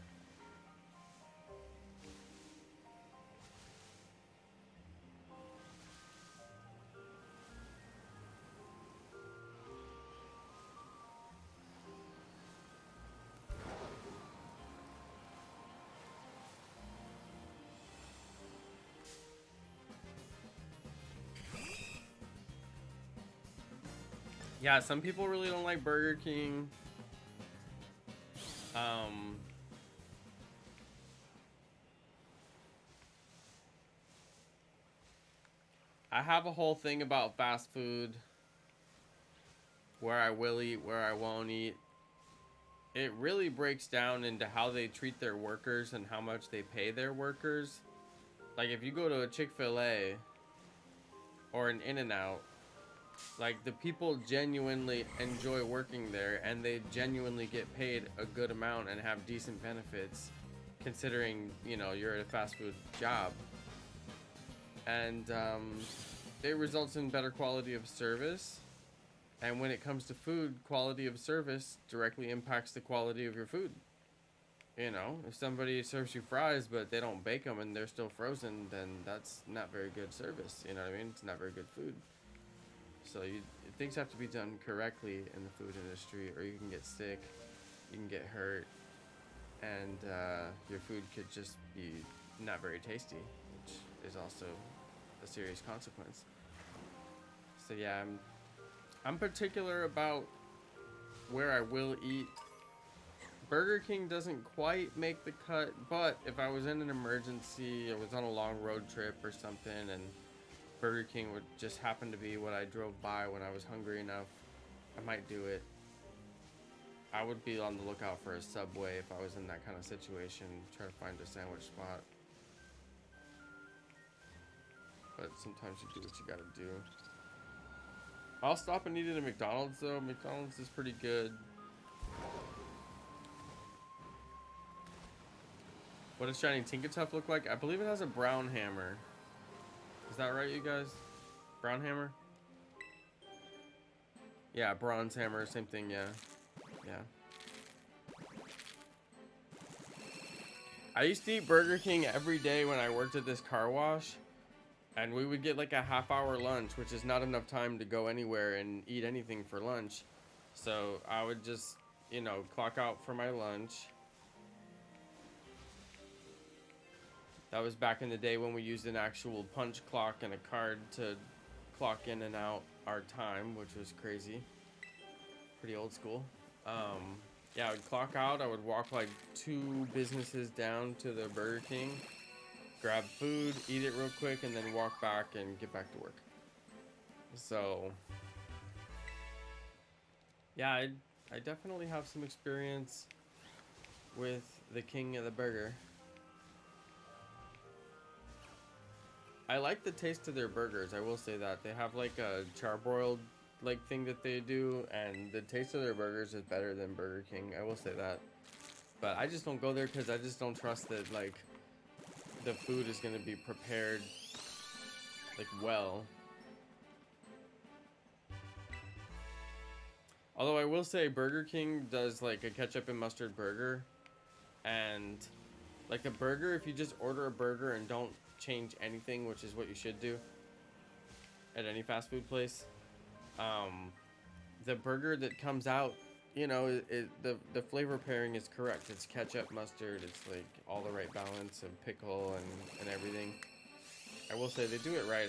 Yeah, some people really don't like Burger King. I have a whole thing about fast food. Where I will eat, where I won't eat. It really breaks down into how they treat their workers and how much they pay their workers. Like if you go to a Chick-fil-A or an In-N-Out, like the people genuinely enjoy working there and they genuinely get paid a good amount and have decent benefits considering, you know, you're at a fast food job. And it results in better quality of service. And when it comes to food, quality of service directly impacts the quality of your food. You know, if somebody serves you fries but they don't bake them and they're still frozen, then that's not very good service. You know what I mean? It's not very good food. So things have to be done correctly in the food industry, or you can get sick, you can get hurt, and your food could just be not very tasty, which is also a serious consequence. So yeah, I'm particular about where I will eat. Burger King doesn't quite make the cut, but if I was in an emergency, I was on a long road trip or something, and Burger King would just happen to be what I drove by when I was hungry enough, I might do it. I would be on the lookout for a Subway if I was in that kind of situation, try to find a sandwich spot. But sometimes you do what you gotta do. I'll stop and eat at a McDonald's though. McDonald's is pretty good. What does Shining Tinkertuff look like? I believe it has a brown hammer. Is that right, you guys? Brown hammer? Yeah, bronze hammer, same thing, yeah. Yeah. I used to eat Burger King every day when I worked at this car wash. And we would get like a half-hour lunch, which is not enough time to go anywhere and eat anything for lunch. So I would just, you know, clock out for my lunch. That was back in the day when we used an actual punch clock and a card to clock in and out our time, which was crazy. Pretty old school. Yeah, I would clock out. I would walk like 2 businesses down to the Burger King, grab food, eat it real quick, and then walk back and get back to work. So, yeah, I definitely have some experience with the king of the burger. I like the taste of their burgers, I will say that. They have like a charbroiled like thing that they do, and the taste of their burgers is better than Burger King, I will say that. But I just don't go there because I just don't trust that like the food is going to be prepared like well. Although I will say Burger King does like a ketchup and mustard burger, and like a burger, if you just order a burger and don't change anything, which is what you should do at any fast food place, the burger that comes out, you know, the flavor pairing is correct. It's ketchup, mustard, it's like all the right balance of pickle and everything. I will say they do it right.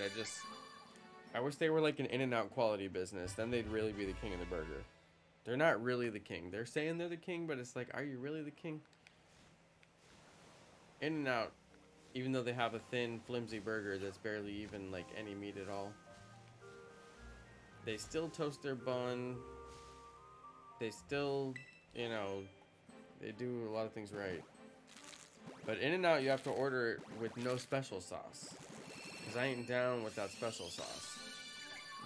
I wish they were like an In-N-Out quality business. Then they'd really be the king of the burger. They're not really the king. They're saying they're the king, but it's like, are you really the king? In-N-Out, even though they have a thin, flimsy burger that's barely even like any meat at all, they still toast their bun. They still, you know, they do a lot of things right. But In-N-Out, you have to order it with no special sauce, because I ain't down with that special sauce.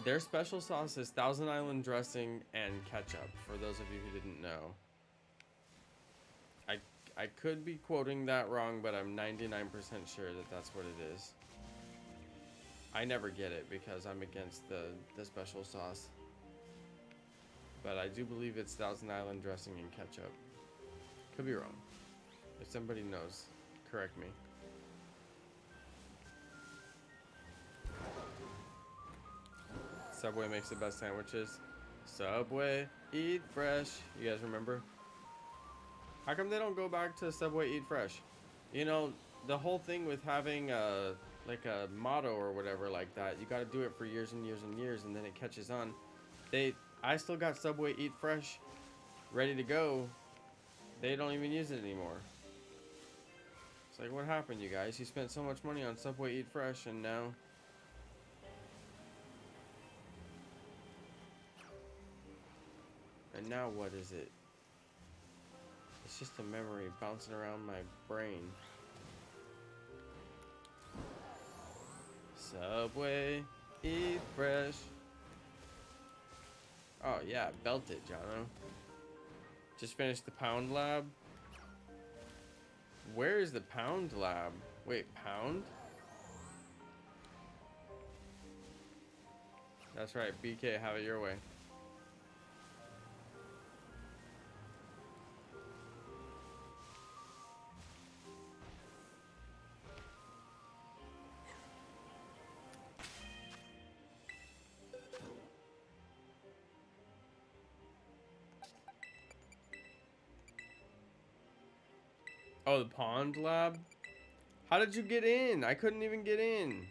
Their special sauce is Thousand Island dressing and ketchup, for those of you who didn't know. I could be quoting that wrong, but I'm 99% sure that that's what it is. I never get it because I'm against the special sauce. But I do believe it's Thousand Island dressing and ketchup. Could be wrong. If somebody knows, correct me. Subway makes the best sandwiches. Subway, eat fresh. You guys remember? How come they don't go back to Subway, eat fresh? You know, the whole thing with having like a motto or whatever like that, you got to do it for years and years and years, and then it catches on. I still got Subway, eat fresh ready to go. They don't even use it anymore. It's like, what happened, you guys? You spent so much money on Subway, eat fresh, and now... And now what is it? It's just a memory bouncing around my brain. Subway, eat fresh. Oh yeah, belt it, Jonno. Just finished the Pound Lab. Where is the Pound Lab? Wait, Pound? That's right, BK, have it your way. Oh, the pond lab? How did you get in? I couldn't even get in.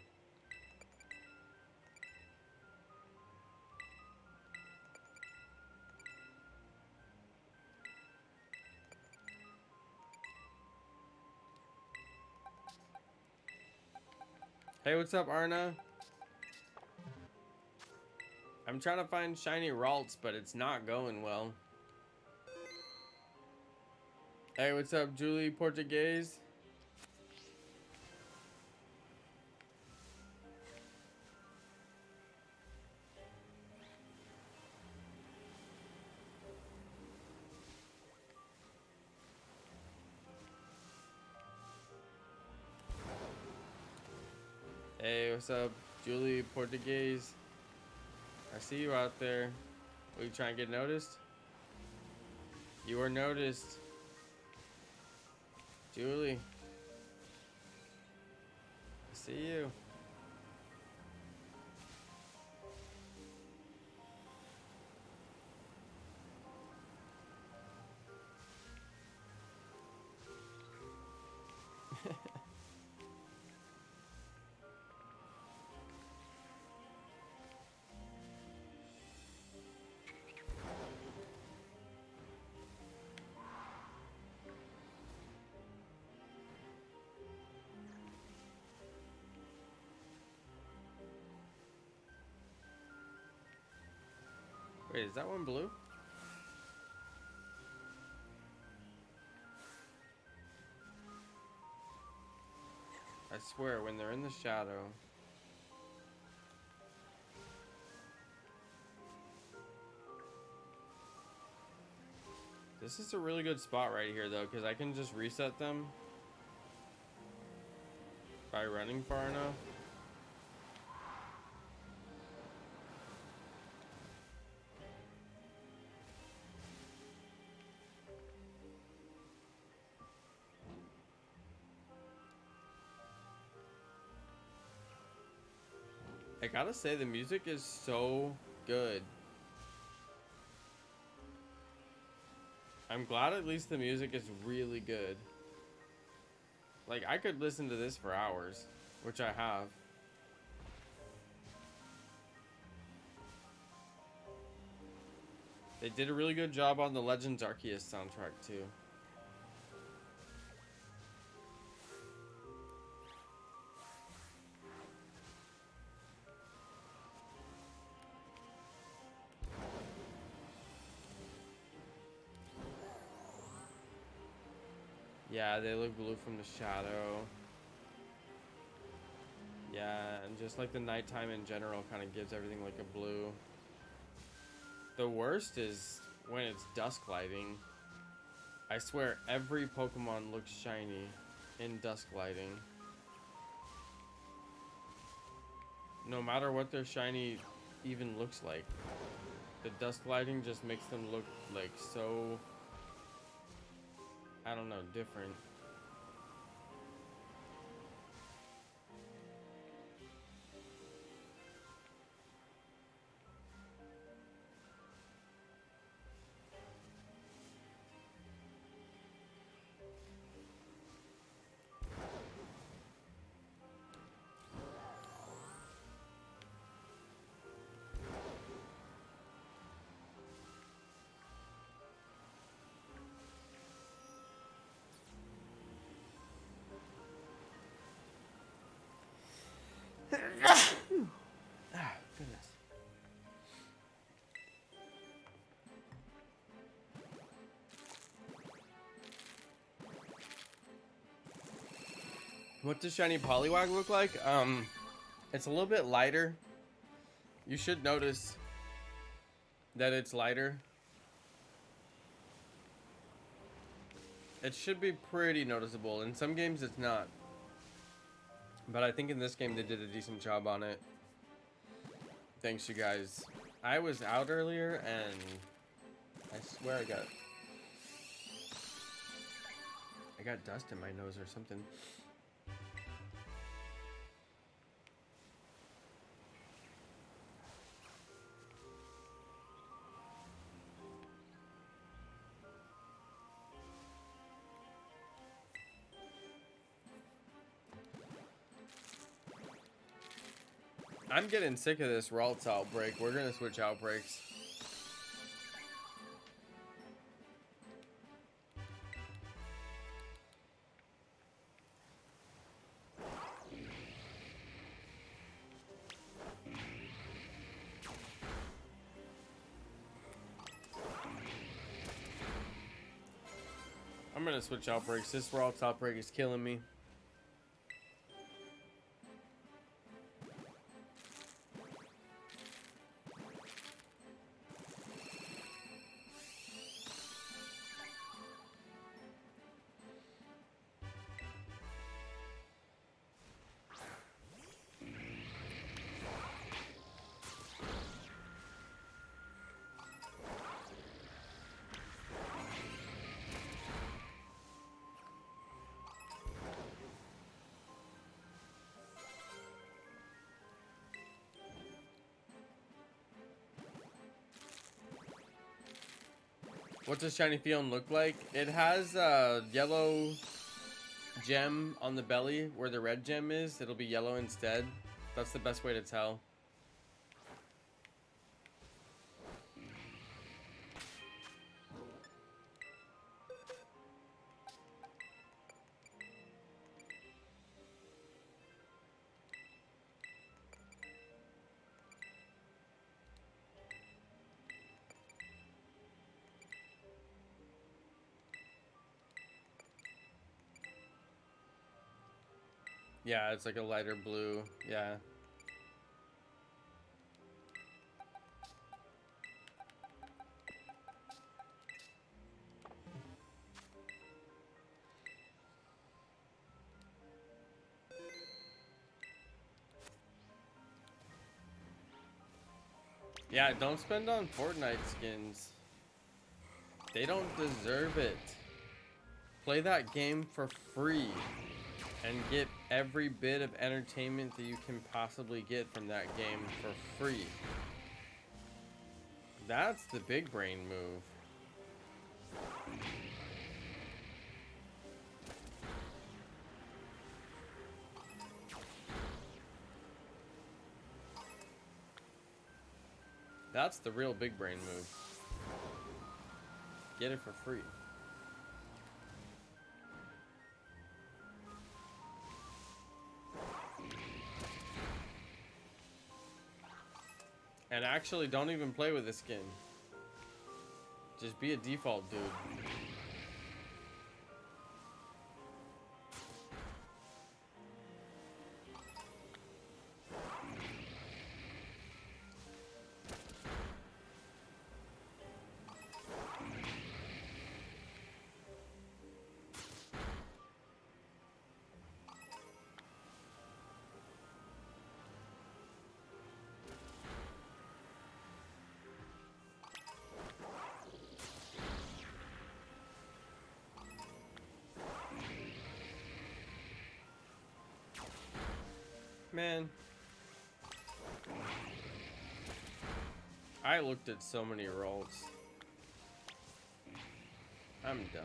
Hey, what's up, Arna? I'm trying to find shiny Ralts, but it's not going well. Hey, what's up, Julie Portuguese? Hey, what's up, Julie Portuguese? I see you out there. Are you trying to get noticed? You are noticed. Julie. I see you. Wait, is that one blue? I swear, when they're in the shadow. This is a really good spot right here, though, because I can just reset them by running far enough. I gotta say, the music is so good. I'm glad at least the music is really good. Like, I could listen to this for hours, which I have. They did a really good job on the Legends Arceus soundtrack, too. Yeah, they look blue from the shadow. Yeah, and just like the nighttime in general kind of gives everything like a blue. The worst is when it's dusk lighting. I swear every Pokemon looks shiny in dusk lighting. No matter what their shiny even looks like. The dusk lighting just makes them look like so, I don't know, different. Ah, goodness. What does shiny Poliwag look like? It's a little bit lighter. You should notice that it's lighter. It should be pretty noticeable. In some games it's not. But I think in this game they did a decent job on it. Thanks, you guys. I was out earlier and I swear I got dust in my nose or something. I'm getting sick of this Ralts outbreak. We're gonna switch outbreaks. I'm gonna switch outbreaks. This Ralts outbreak is killing me. What does shiny Phione look like? It has a yellow gem on the belly where the red gem is. It'll be yellow instead. That's the best way to tell. Yeah, it's like a lighter blue. Yeah. Yeah, don't spend on Fortnite skins. They don't deserve it. Play that game for free and get every bit of entertainment that you can possibly get from that game for free. That's the big brain move. That's the real big brain move. Get it for free. And actually, don't even play with the skin. Just be a default dude. Man, I looked at so many rolls. I'm done.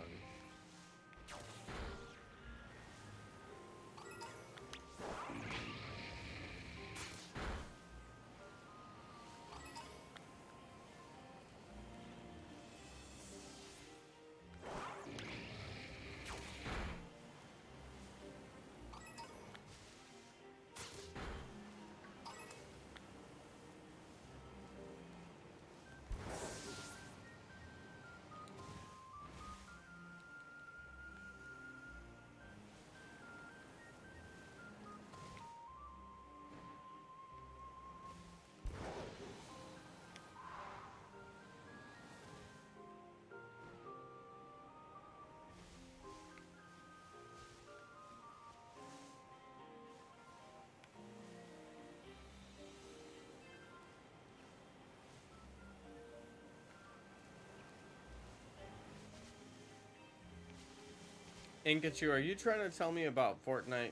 Inkachu, are you trying to tell me about Fortnite?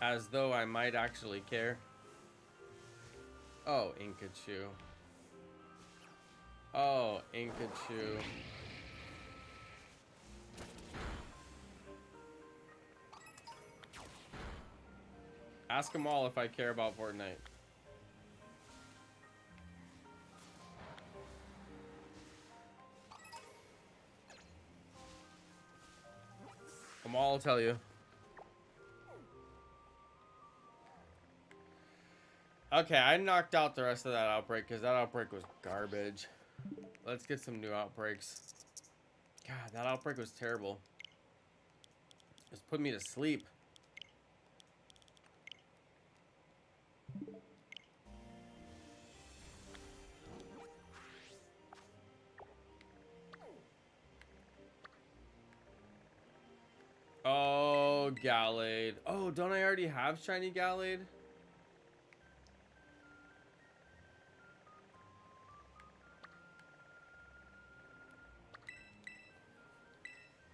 As though I might actually care? Oh, Inkachu. Oh, Inkachu. Ask them all if I care about Fortnite. Them all will tell you. Okay, I knocked out the rest of that outbreak because that outbreak was garbage. Let's get some new outbreaks. God, that outbreak was terrible. Just put me to sleep. Oh, Gallade. Oh, don't I already have shiny Gallade?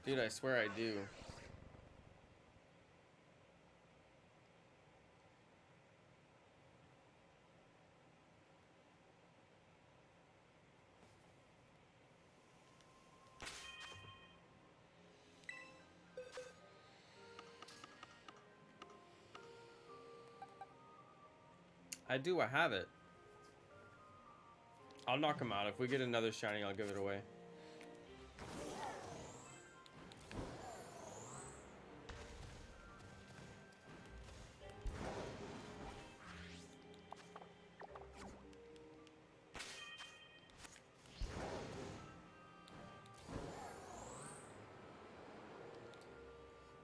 Dude, I swear I do. I do, I have it. I'll knock him out. If we get another shiny, I'll give it away.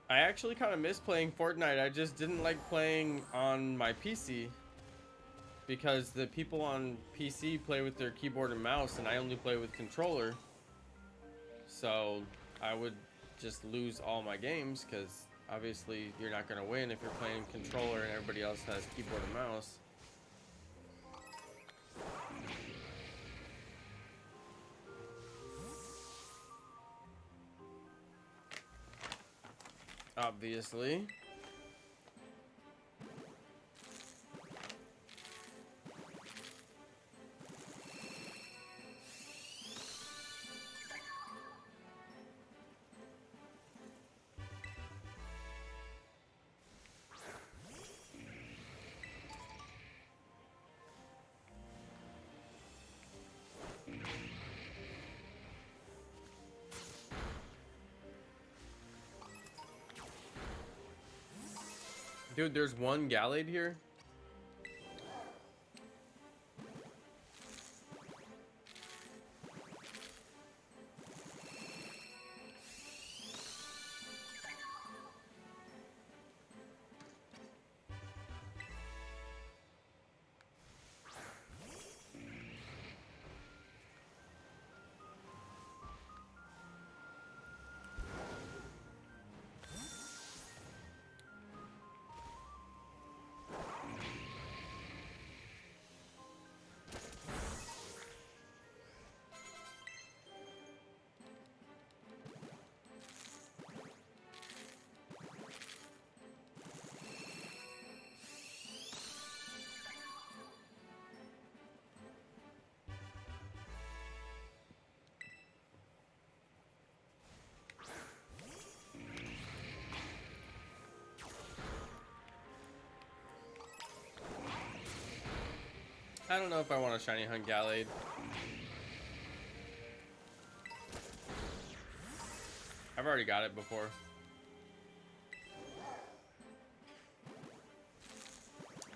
I actually kind of miss playing Fortnite. I just didn't like playing on my PC because the people on PC play with their keyboard and mouse and I only play with controller. So I would just lose all my games because obviously you're not going to win if you're playing controller and everybody else has keyboard and mouse. Obviously. Dude, there's one Gallade here. I don't know if I want a shiny hunt Gallade. I've already got it before.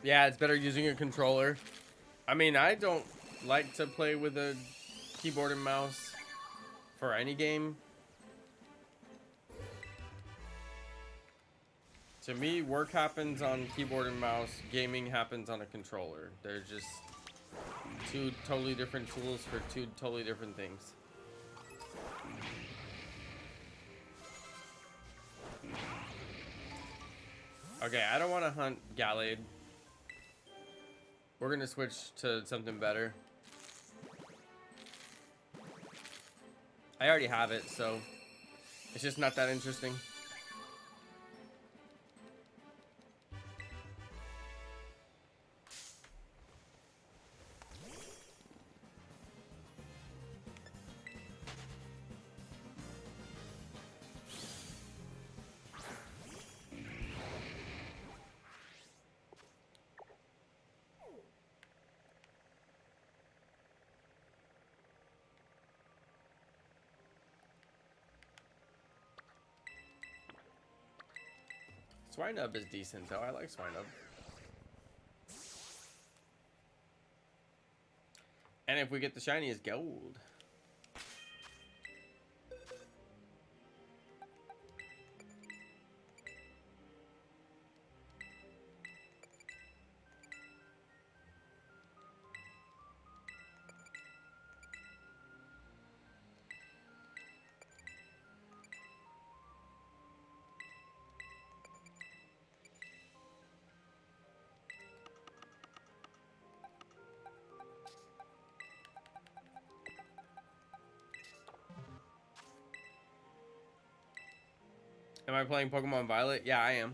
Yeah, it's better using a controller. I mean, I don't like to play with a keyboard and mouse for any game. To me, work happens on keyboard and mouse, gaming happens on a controller. They're just two totally different tools for two totally different things. Okay, I don't want to hunt Gallade. We're gonna switch to something better. I already have it, so it's just not that interesting. Swinub is decent though. I like Swinub. And if we get the shiny, it's gold. Am I playing Pokemon Violet? Yeah, I am.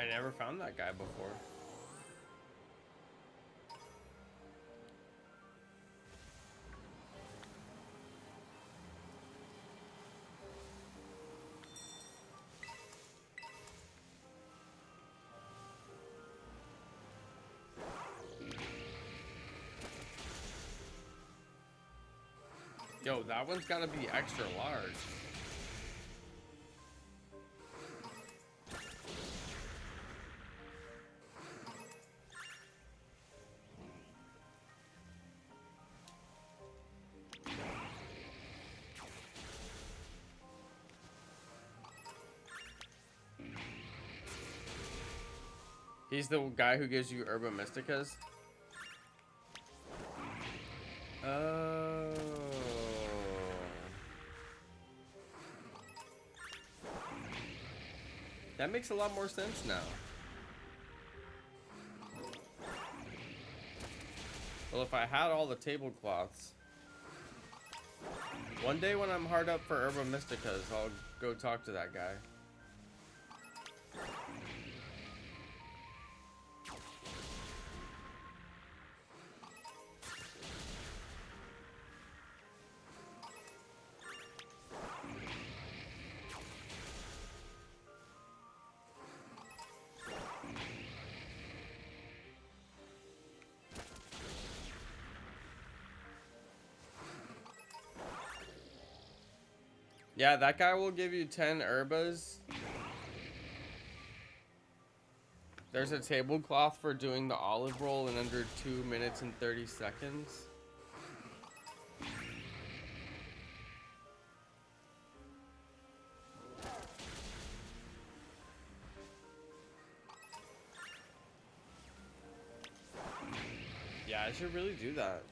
I never found that guy before. Yo, that one's gotta be extra large. He's the guy who gives you Herba Mysticas? Oh. That makes a lot more sense now. Well, if I had all the tablecloths, one day when I'm hard up for Herba Mysticas, I'll go talk to that guy. Yeah, that guy will give you 10 herbas. There's a tablecloth for doing the olive roll in under 2 minutes and 30 seconds. Yeah, I should really do that.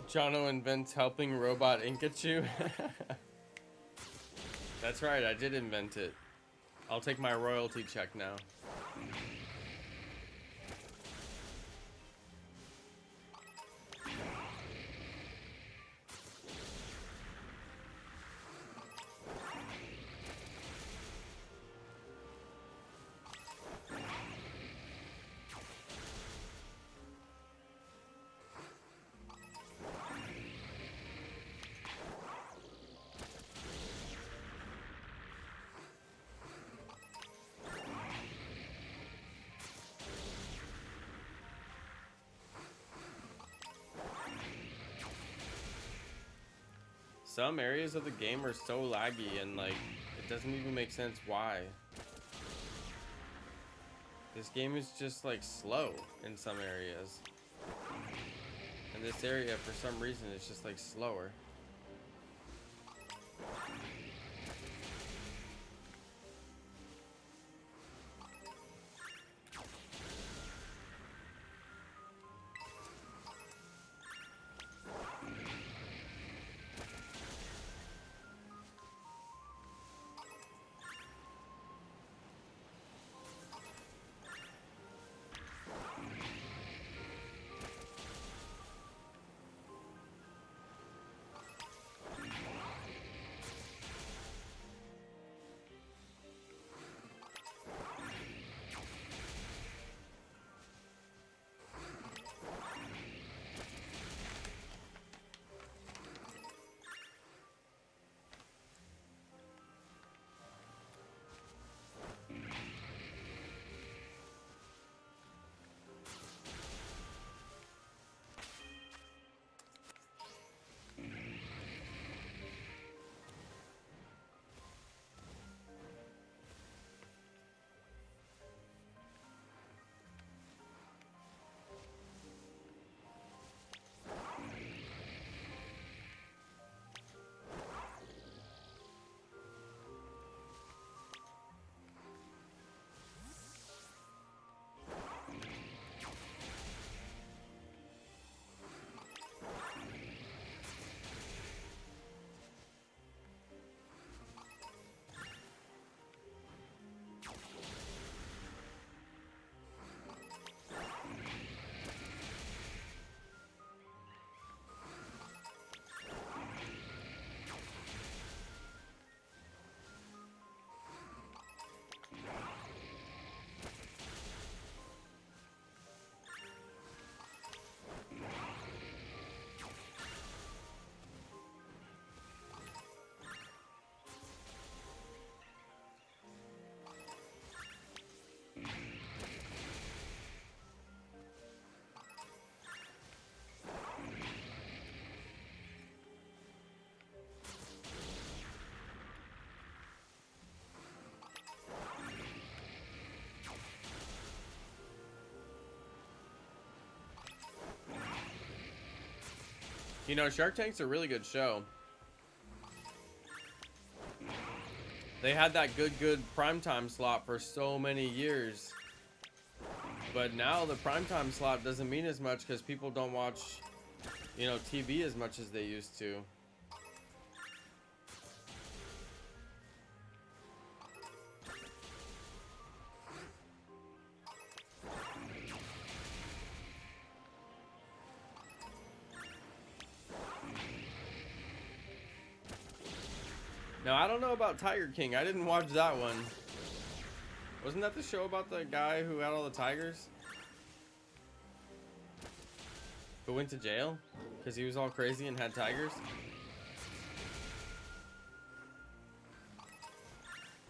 Jonno invents helping robot Inkachu. That's right, I did invent it. I'll take my royalty check now. Some areas of the game are so laggy and like it doesn't even make sense why. This game is just like slow in some areas. And this area for some reason is just like slower. You know, Shark Tank's a really good show. They had that good primetime slot for so many years. But now the primetime slot doesn't mean as much because people don't watch, you know, TV as much as they used to. Now, I don't know about Tiger King. I didn't watch that one. Wasn't that the show about the guy who had all the tigers? Who went to jail? Because he was all crazy and had tigers?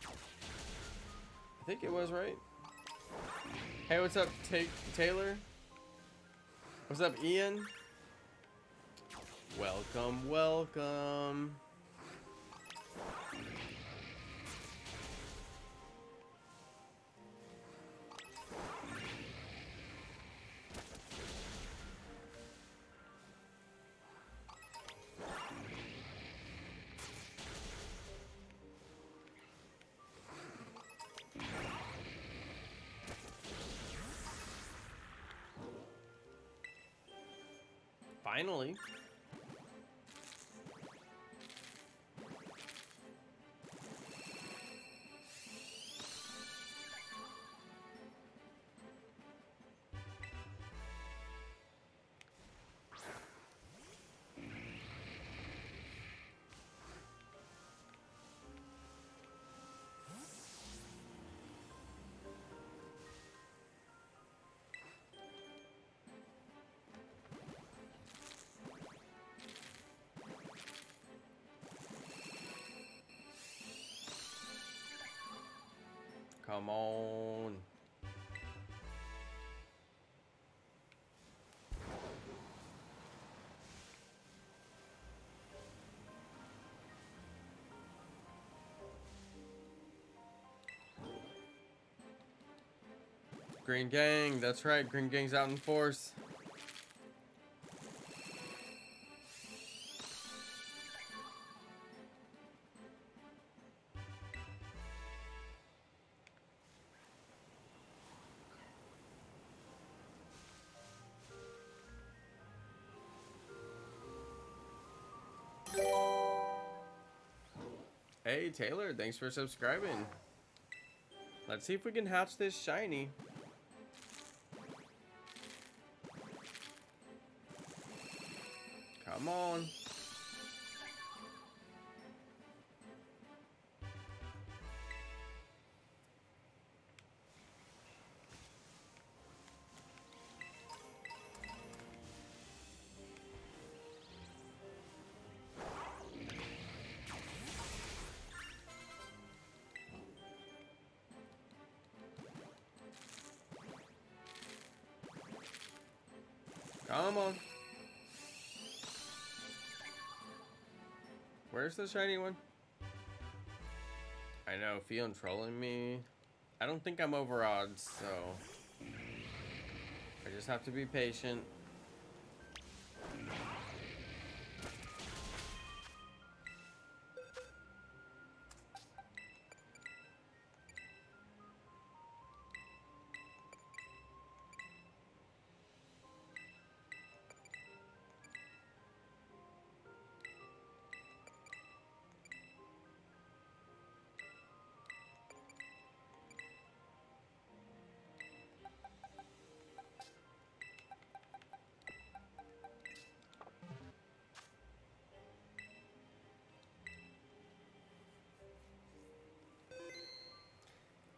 I think it was, right? Hey, what's up, Taylor? What's up, Ian? Welcome, welcome. Finally. Come on. Green Gang, that's right. Green Gang's out in force. Hey Taylor, thanks for subscribing. Let's see if we can hatch this shiny. Come on. Come on. Where's the shiny one? I know, Phione trolling me. I don't think I'm over odds, so I just have to be patient.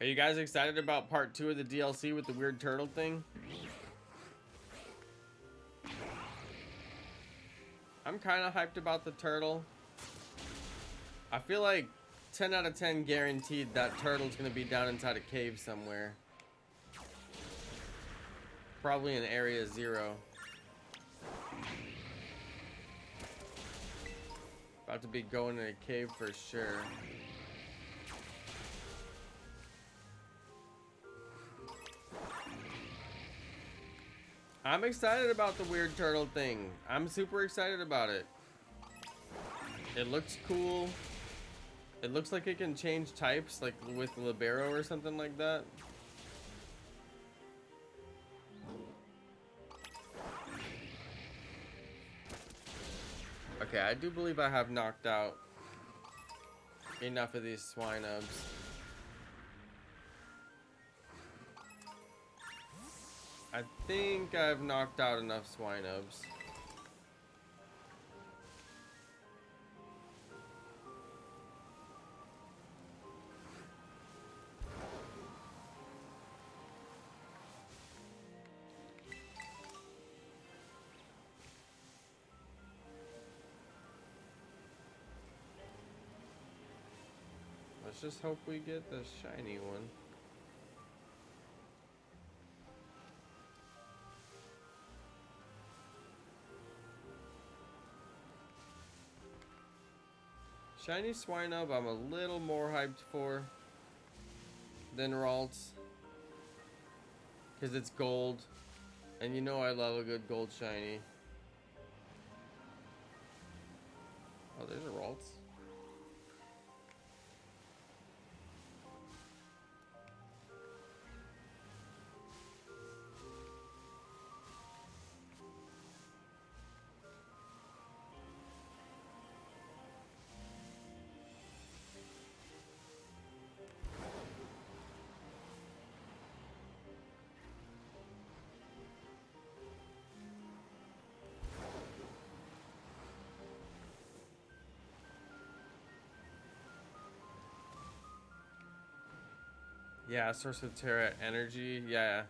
Are you guys excited about part 2 of the DLC with the weird turtle thing? I'm kind of hyped about the turtle. I feel like 10 out of 10 guaranteed that turtle's gonna be down inside a cave somewhere. Probably in area 0. About to be going in a cave for sure. I'm excited about the weird turtle thing. I'm super excited about it. It looks cool. It looks like it can change types, like with Libero or something like that. Okay, I do believe I have knocked out enough of these Swinubs. I think I've knocked out enough Swinubs. Let's just hope we get the shiny one. Shiny Swinub I'm a little more hyped for than Ralts. Because it's gold. And you know I love a good gold shiny. Oh, there's a Ralts. Yeah, source of Terra energy. Yeah.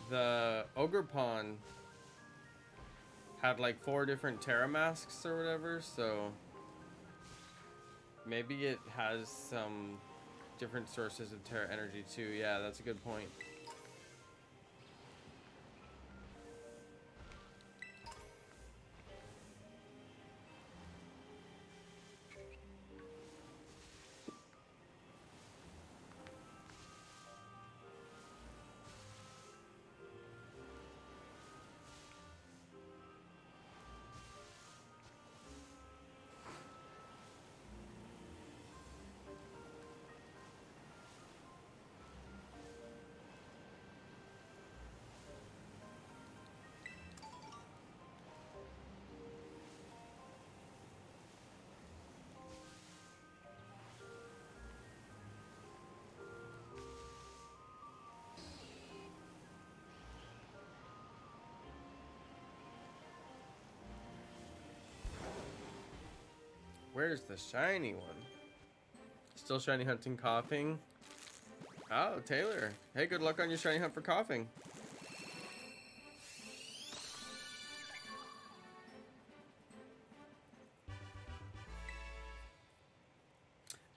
The Ogre Pond had like 4 different Terra Masks or whatever, so Maybe it has some different sources of Terra energy too. Yeah, that's a good point. Where's the shiny one? Still shiny hunting coughing. Oh, Taylor. Hey, good luck on your shiny hunt for coughing.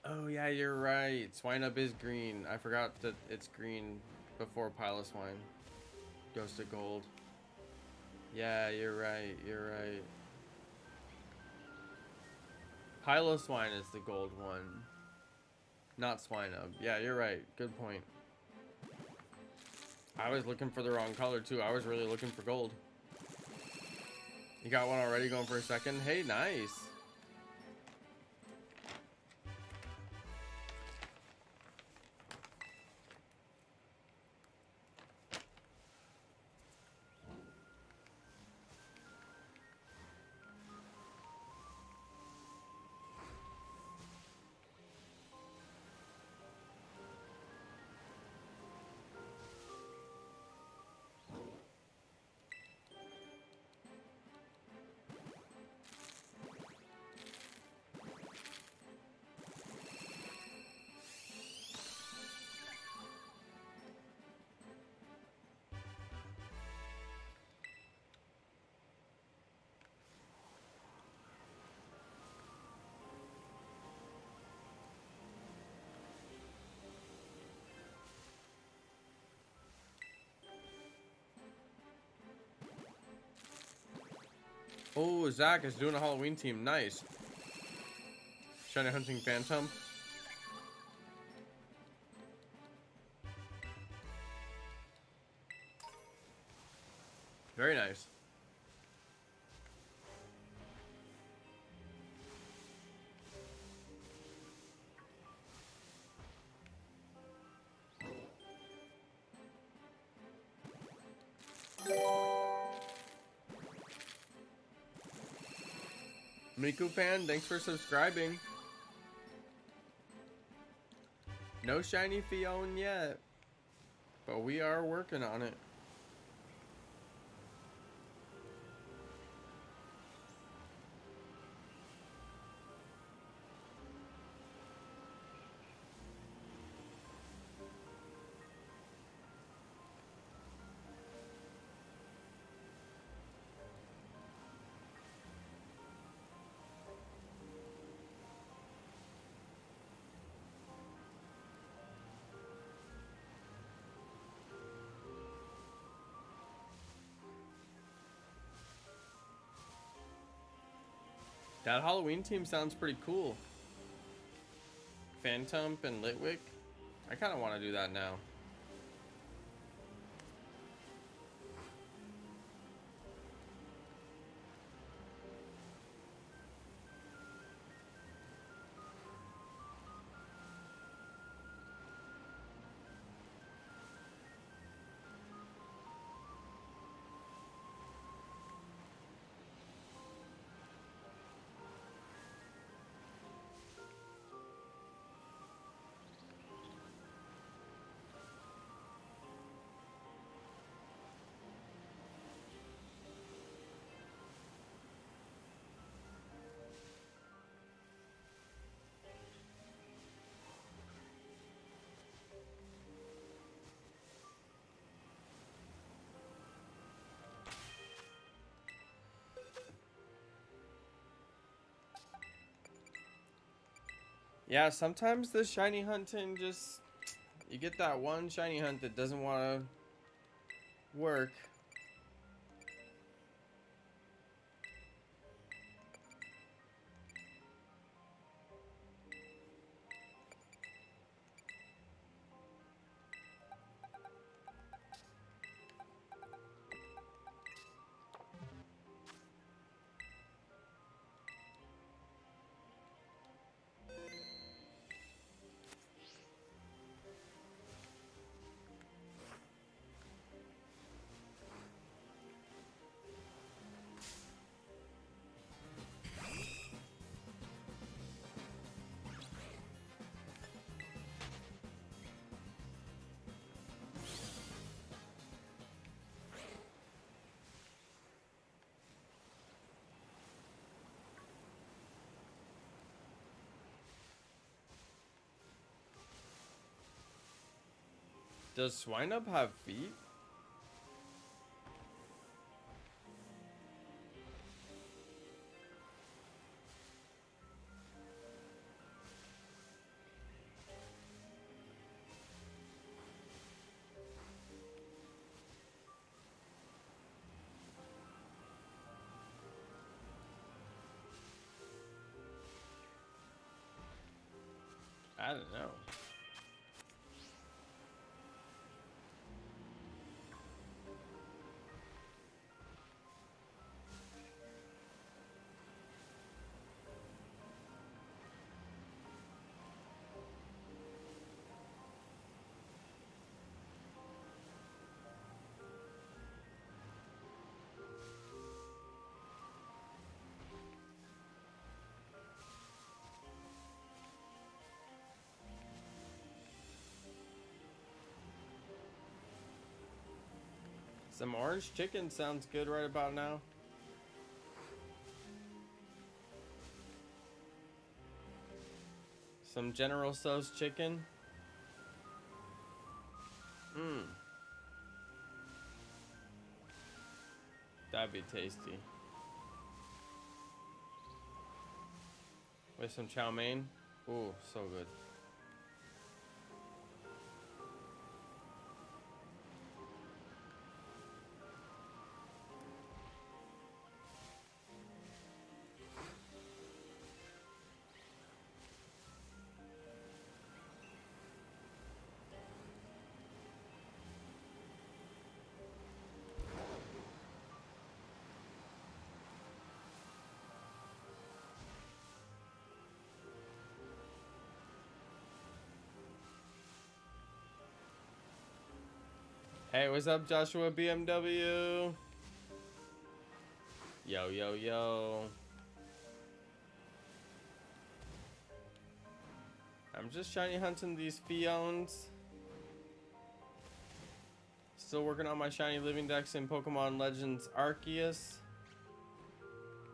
Oh, yeah, you're right. Swinub is green. I forgot that it's green before Piloswine goes to gold. Yeah, you're right. You're right. Piloswine is the gold one, not Swinub. Yeah, you're right. Good point. I was looking for the wrong color, too. I was really looking for gold. You got one already going for a second? Hey, nice. Oh, Zach is doing a Halloween team. Nice. Shiny hunting Phantom. Very nice. Miku fan, thanks for subscribing. No shiny Phione yet, but we are working on it. That Halloween team sounds pretty cool. Phantom and Litwick. I kind of want to do that now. Yeah, sometimes the shiny hunting just... You get that one shiny hunt that doesn't want to work. Does Swinub have feet? I don't know. Some orange chicken sounds good right about now. Some General Tso's chicken. Mmm. That'd be tasty. With some chow mein. Ooh, so good. Hey, what's up, Joshua BMW? Yo, yo, yo. I'm just shiny hunting these Phiones. Still working on my shiny living dex in Pokemon Legends Arceus,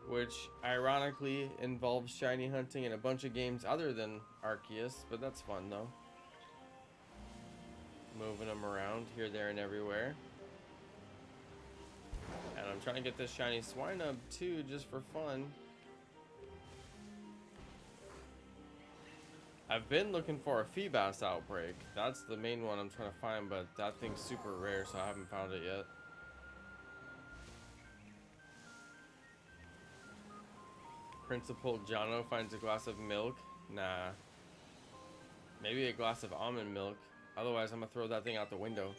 which ironically involves shiny hunting in a bunch of games other than Arceus, but that's fun though. Moving them around here, there, and everywhere. And I'm trying to get this shiny Swinub too, just for fun. I've been looking for a Feebas outbreak. That's the main one I'm trying to find, but that thing's super rare, so I haven't found it yet. Principal Jonno finds a glass of milk. Nah. Maybe a glass of almond milk. Otherwise, I'm gonna throw that thing out the window.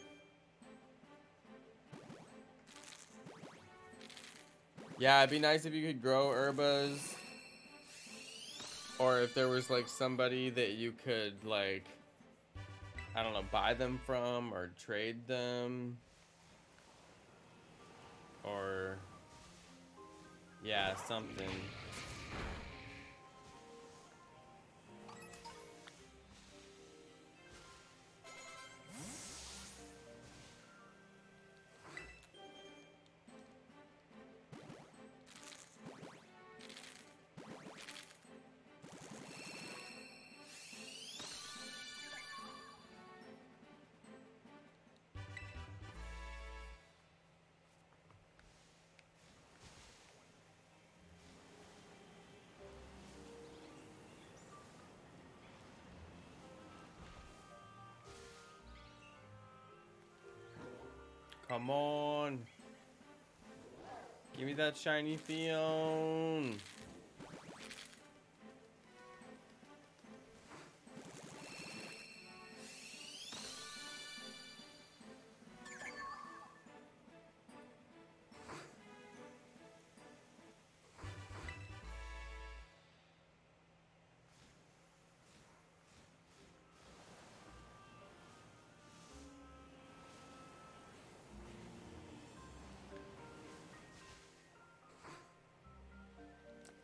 Yeah, it'd be nice if you could grow herbas. Or if there was like somebody that you could like, I don't know, buy them from or trade them. Or, yeah, something. Come on. Give me that shiny Phione.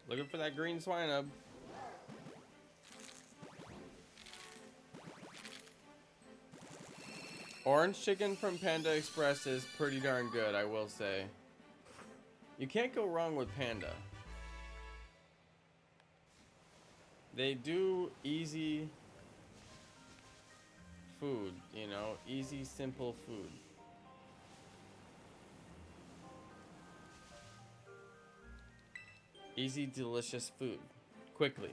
Looking for that green Swinub. Orange chicken from Panda Express is pretty darn good, I will say. You can't go wrong with Panda. They do easy food, you know, easy, simple food. Easy, delicious food. Quickly.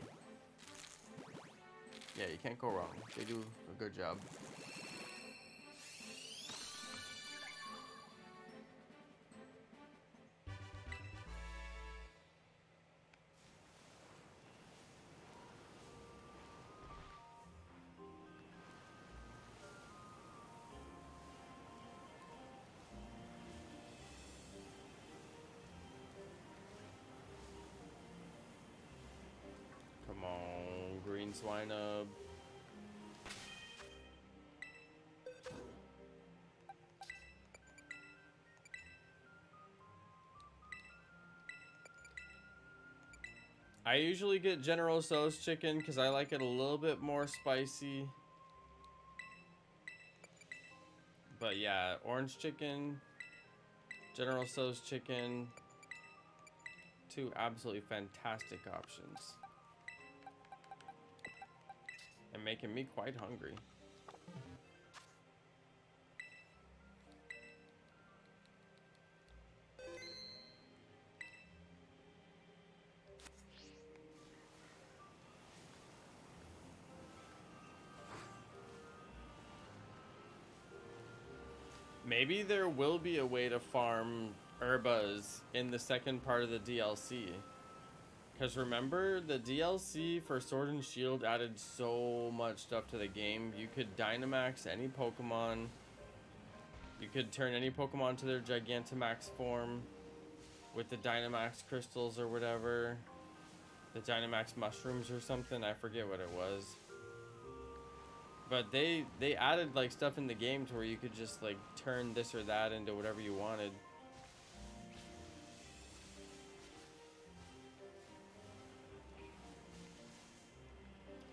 Yeah, you can't go wrong. They do a good job. Come on, green Swinub. I usually get General Tso's chicken because I like it a little bit more spicy. But yeah, orange chicken, General Tso's chicken, two absolutely fantastic options. And making me quite hungry. Maybe there will be a way to farm Herbas in the second part of the DLC. Because remember, the DLC for Sword and Shield added so much stuff to the game. You could Dynamax any Pokemon. You could turn any Pokemon to their Gigantamax form with the Dynamax crystals or whatever. The Dynamax mushrooms or something. I forget what it was. But they added like stuff in the game to where you could just like turn this or that into whatever you wanted.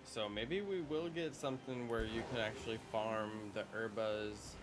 So maybe we will get something where you can actually farm the Herbas.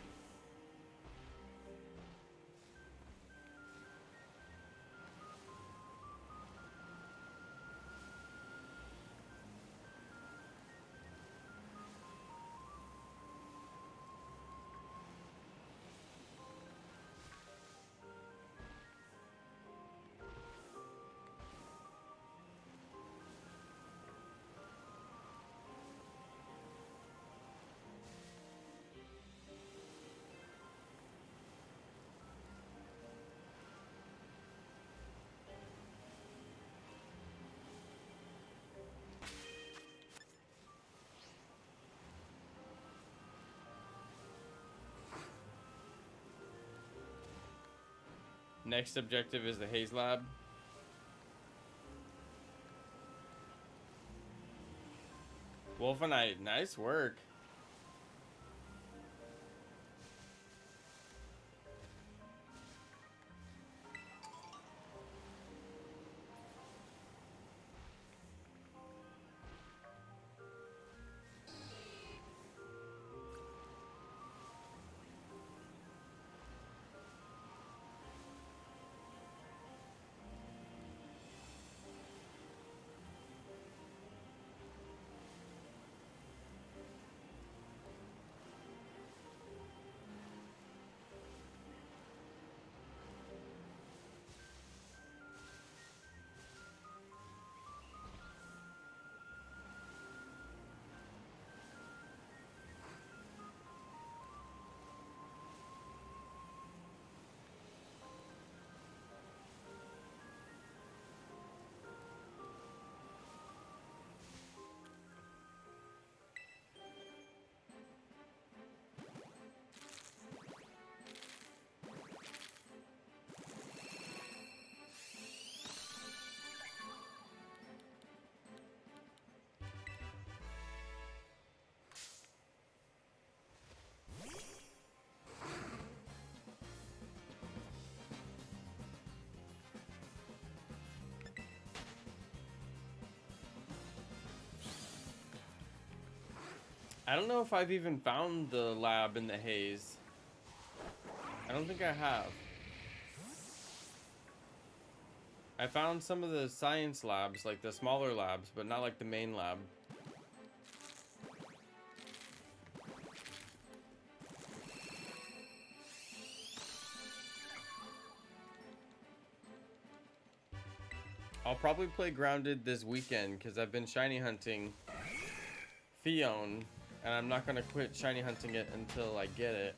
Next objective is the Haze Lab. Wolfenite, nice work. I don't know if I've even found the lab in the haze. I don't think I have. I found some of the science labs, like the smaller labs, but not like the main lab. I'll probably play Grounded this weekend because I've been shiny hunting Phione, and I'm not going to quit shiny hunting it until I get it.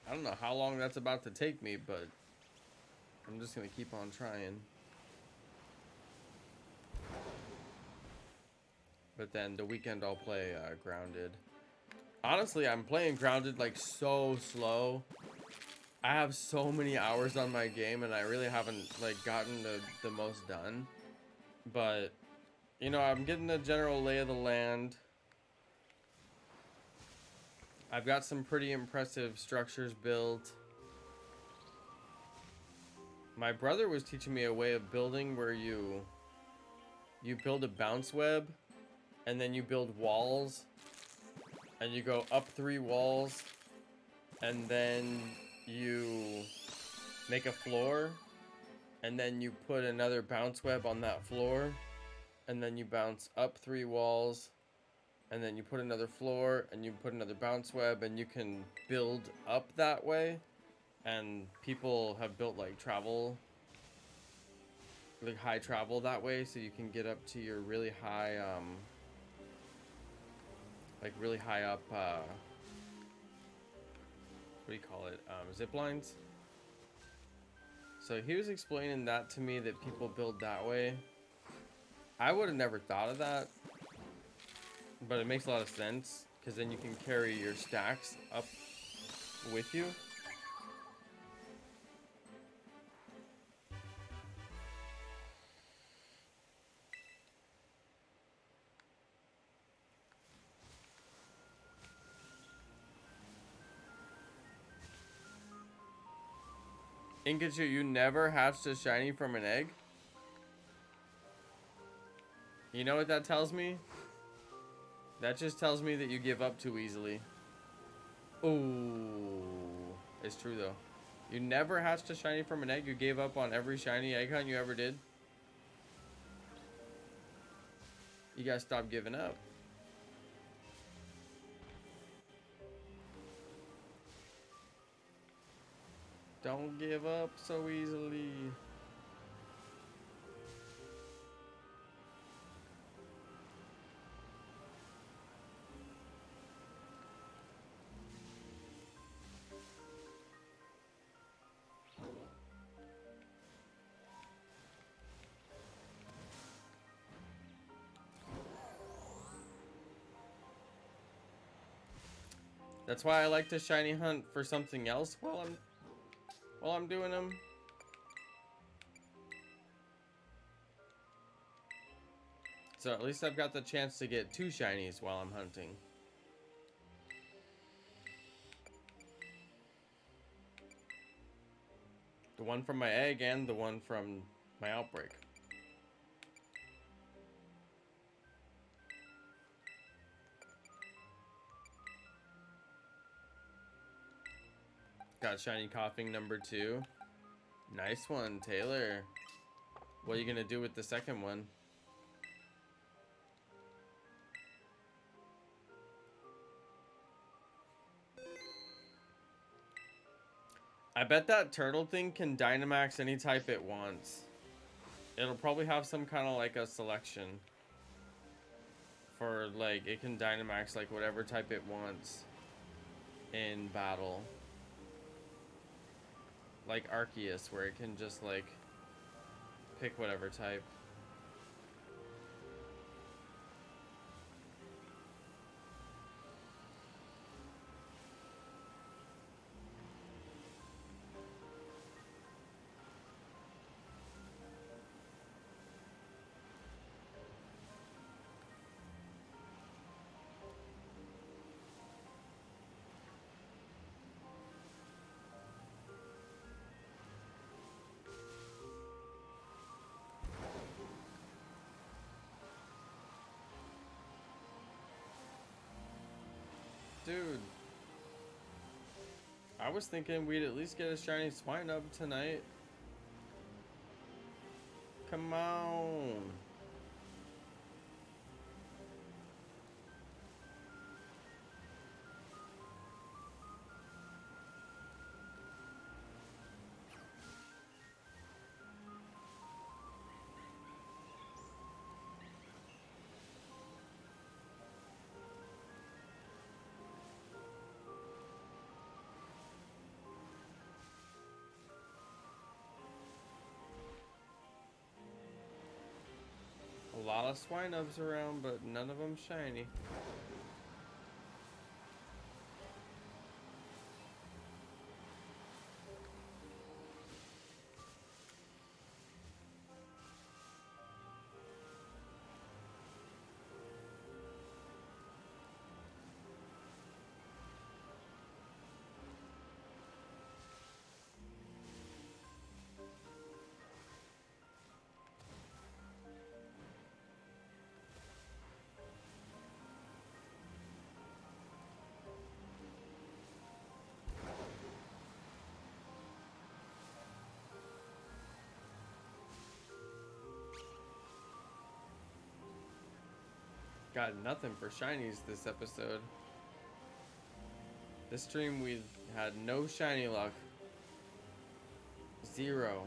I don't know how long that's about to take me, but I'm just going to keep on trying. But then the weekend I'll play Grounded. Honestly, I'm playing Grounded like so slow. I have so many hours on my game and I really haven't like gotten the most done. But, you know, I'm getting a general lay of the land. I've got some pretty impressive structures built. My brother was teaching me a way of building where you build a bounce web and then you build walls and you go up 3 walls and then you make a floor and then you put another bounce web on that floor and then you bounce up 3 walls and then you put another floor and you put another bounce web and you can build up that way. And people have built like travel, like high travel that way, so you can get up to your really high like really high up what do you call it, zip lines. So he was explaining that to me, that people build that way. I would have never thought of that, but it makes a lot of sense because then you can carry your stacks up with you. Inkachu, you never hatched a shiny from an egg? You know what that tells me? That just tells me that you give up too easily. Ooh, it's true though. You never hatched a shiny from an egg? You gave up on every shiny egg hunt you ever did? You gotta stop giving up. Don't give up so easily. That's why I like to shiny hunt for something else while I'm doing them. So at least I've got the chance to get 2 shinies while I'm hunting. The one from my egg and the one from my outbreak. Got shiny coughing number 2. Nice one, Taylor. What are you gonna do with the second one? I bet that turtle thing can Dynamax any type it wants. It'll probably have some kind of like a selection for like it can Dynamax like whatever type it wants in battle. Like Arceus, where it can just like pick whatever type. I was thinking we'd at least get a shiny swine up tonight. Come on. A lot of swine-ups around, but none of them shiny. Got nothing for shinies this episode. This stream we had no shiny luck. 0.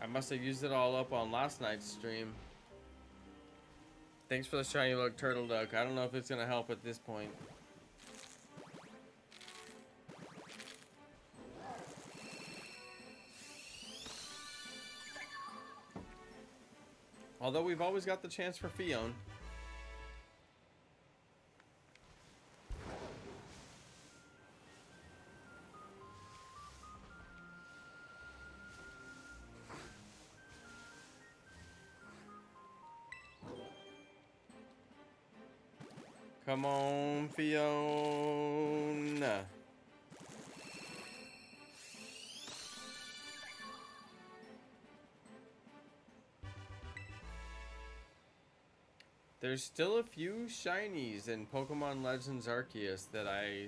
I must have used it all up on last night's stream. Thanks for the shiny luck, Turtle Duck. I don't know if it's gonna help at this point. Although we've always got the chance for Phione. Come on, Phione. There's still a few shinies in Pokemon Legends Arceus that I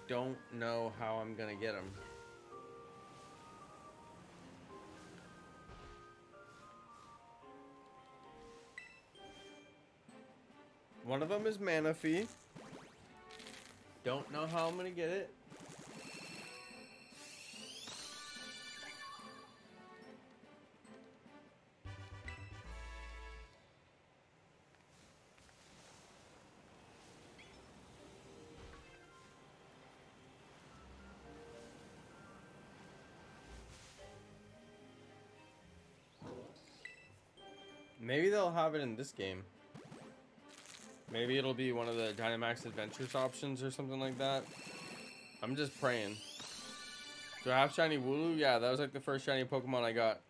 don't know how I'm gonna get them. One of them is Manaphy. Don't know how I'm gonna get it. Maybe they'll have it in this game. Maybe it'll be one of the Dynamax Adventures options or something like that. I'm just praying. Do I have shiny Wooloo? Yeah, that was like the first shiny Pokemon I got.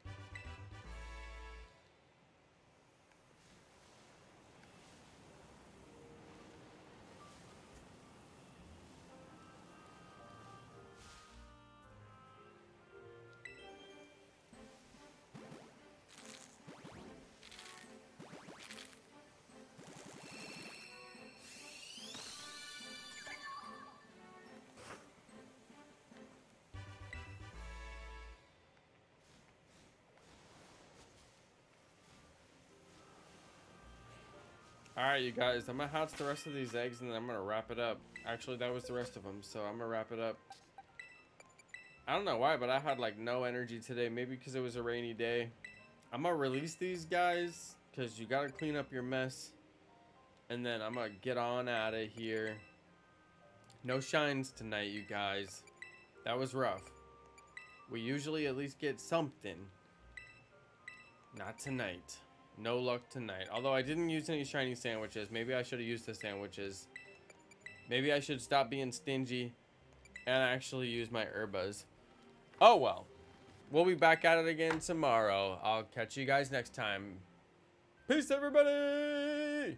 Alright, you guys, I'm gonna hatch the rest of these eggs and then I'm gonna wrap it up. Actually, that was the rest of them, so I'm gonna wrap it up. I don't know why, but I had like no energy today. Maybe because it was a rainy day. I'm gonna release these guys because you gotta clean up your mess. And then I'm gonna get on out of here. No shines tonight, you guys. That was rough. We usually at least get something. Not tonight. No luck tonight. Although I didn't use any shiny sandwiches. Maybe I should have used the sandwiches. Maybe I should stop being stingy and actually use my Urbas. Oh well. We'll be back at it again tomorrow. I'll catch you guys next time. Peace, everybody!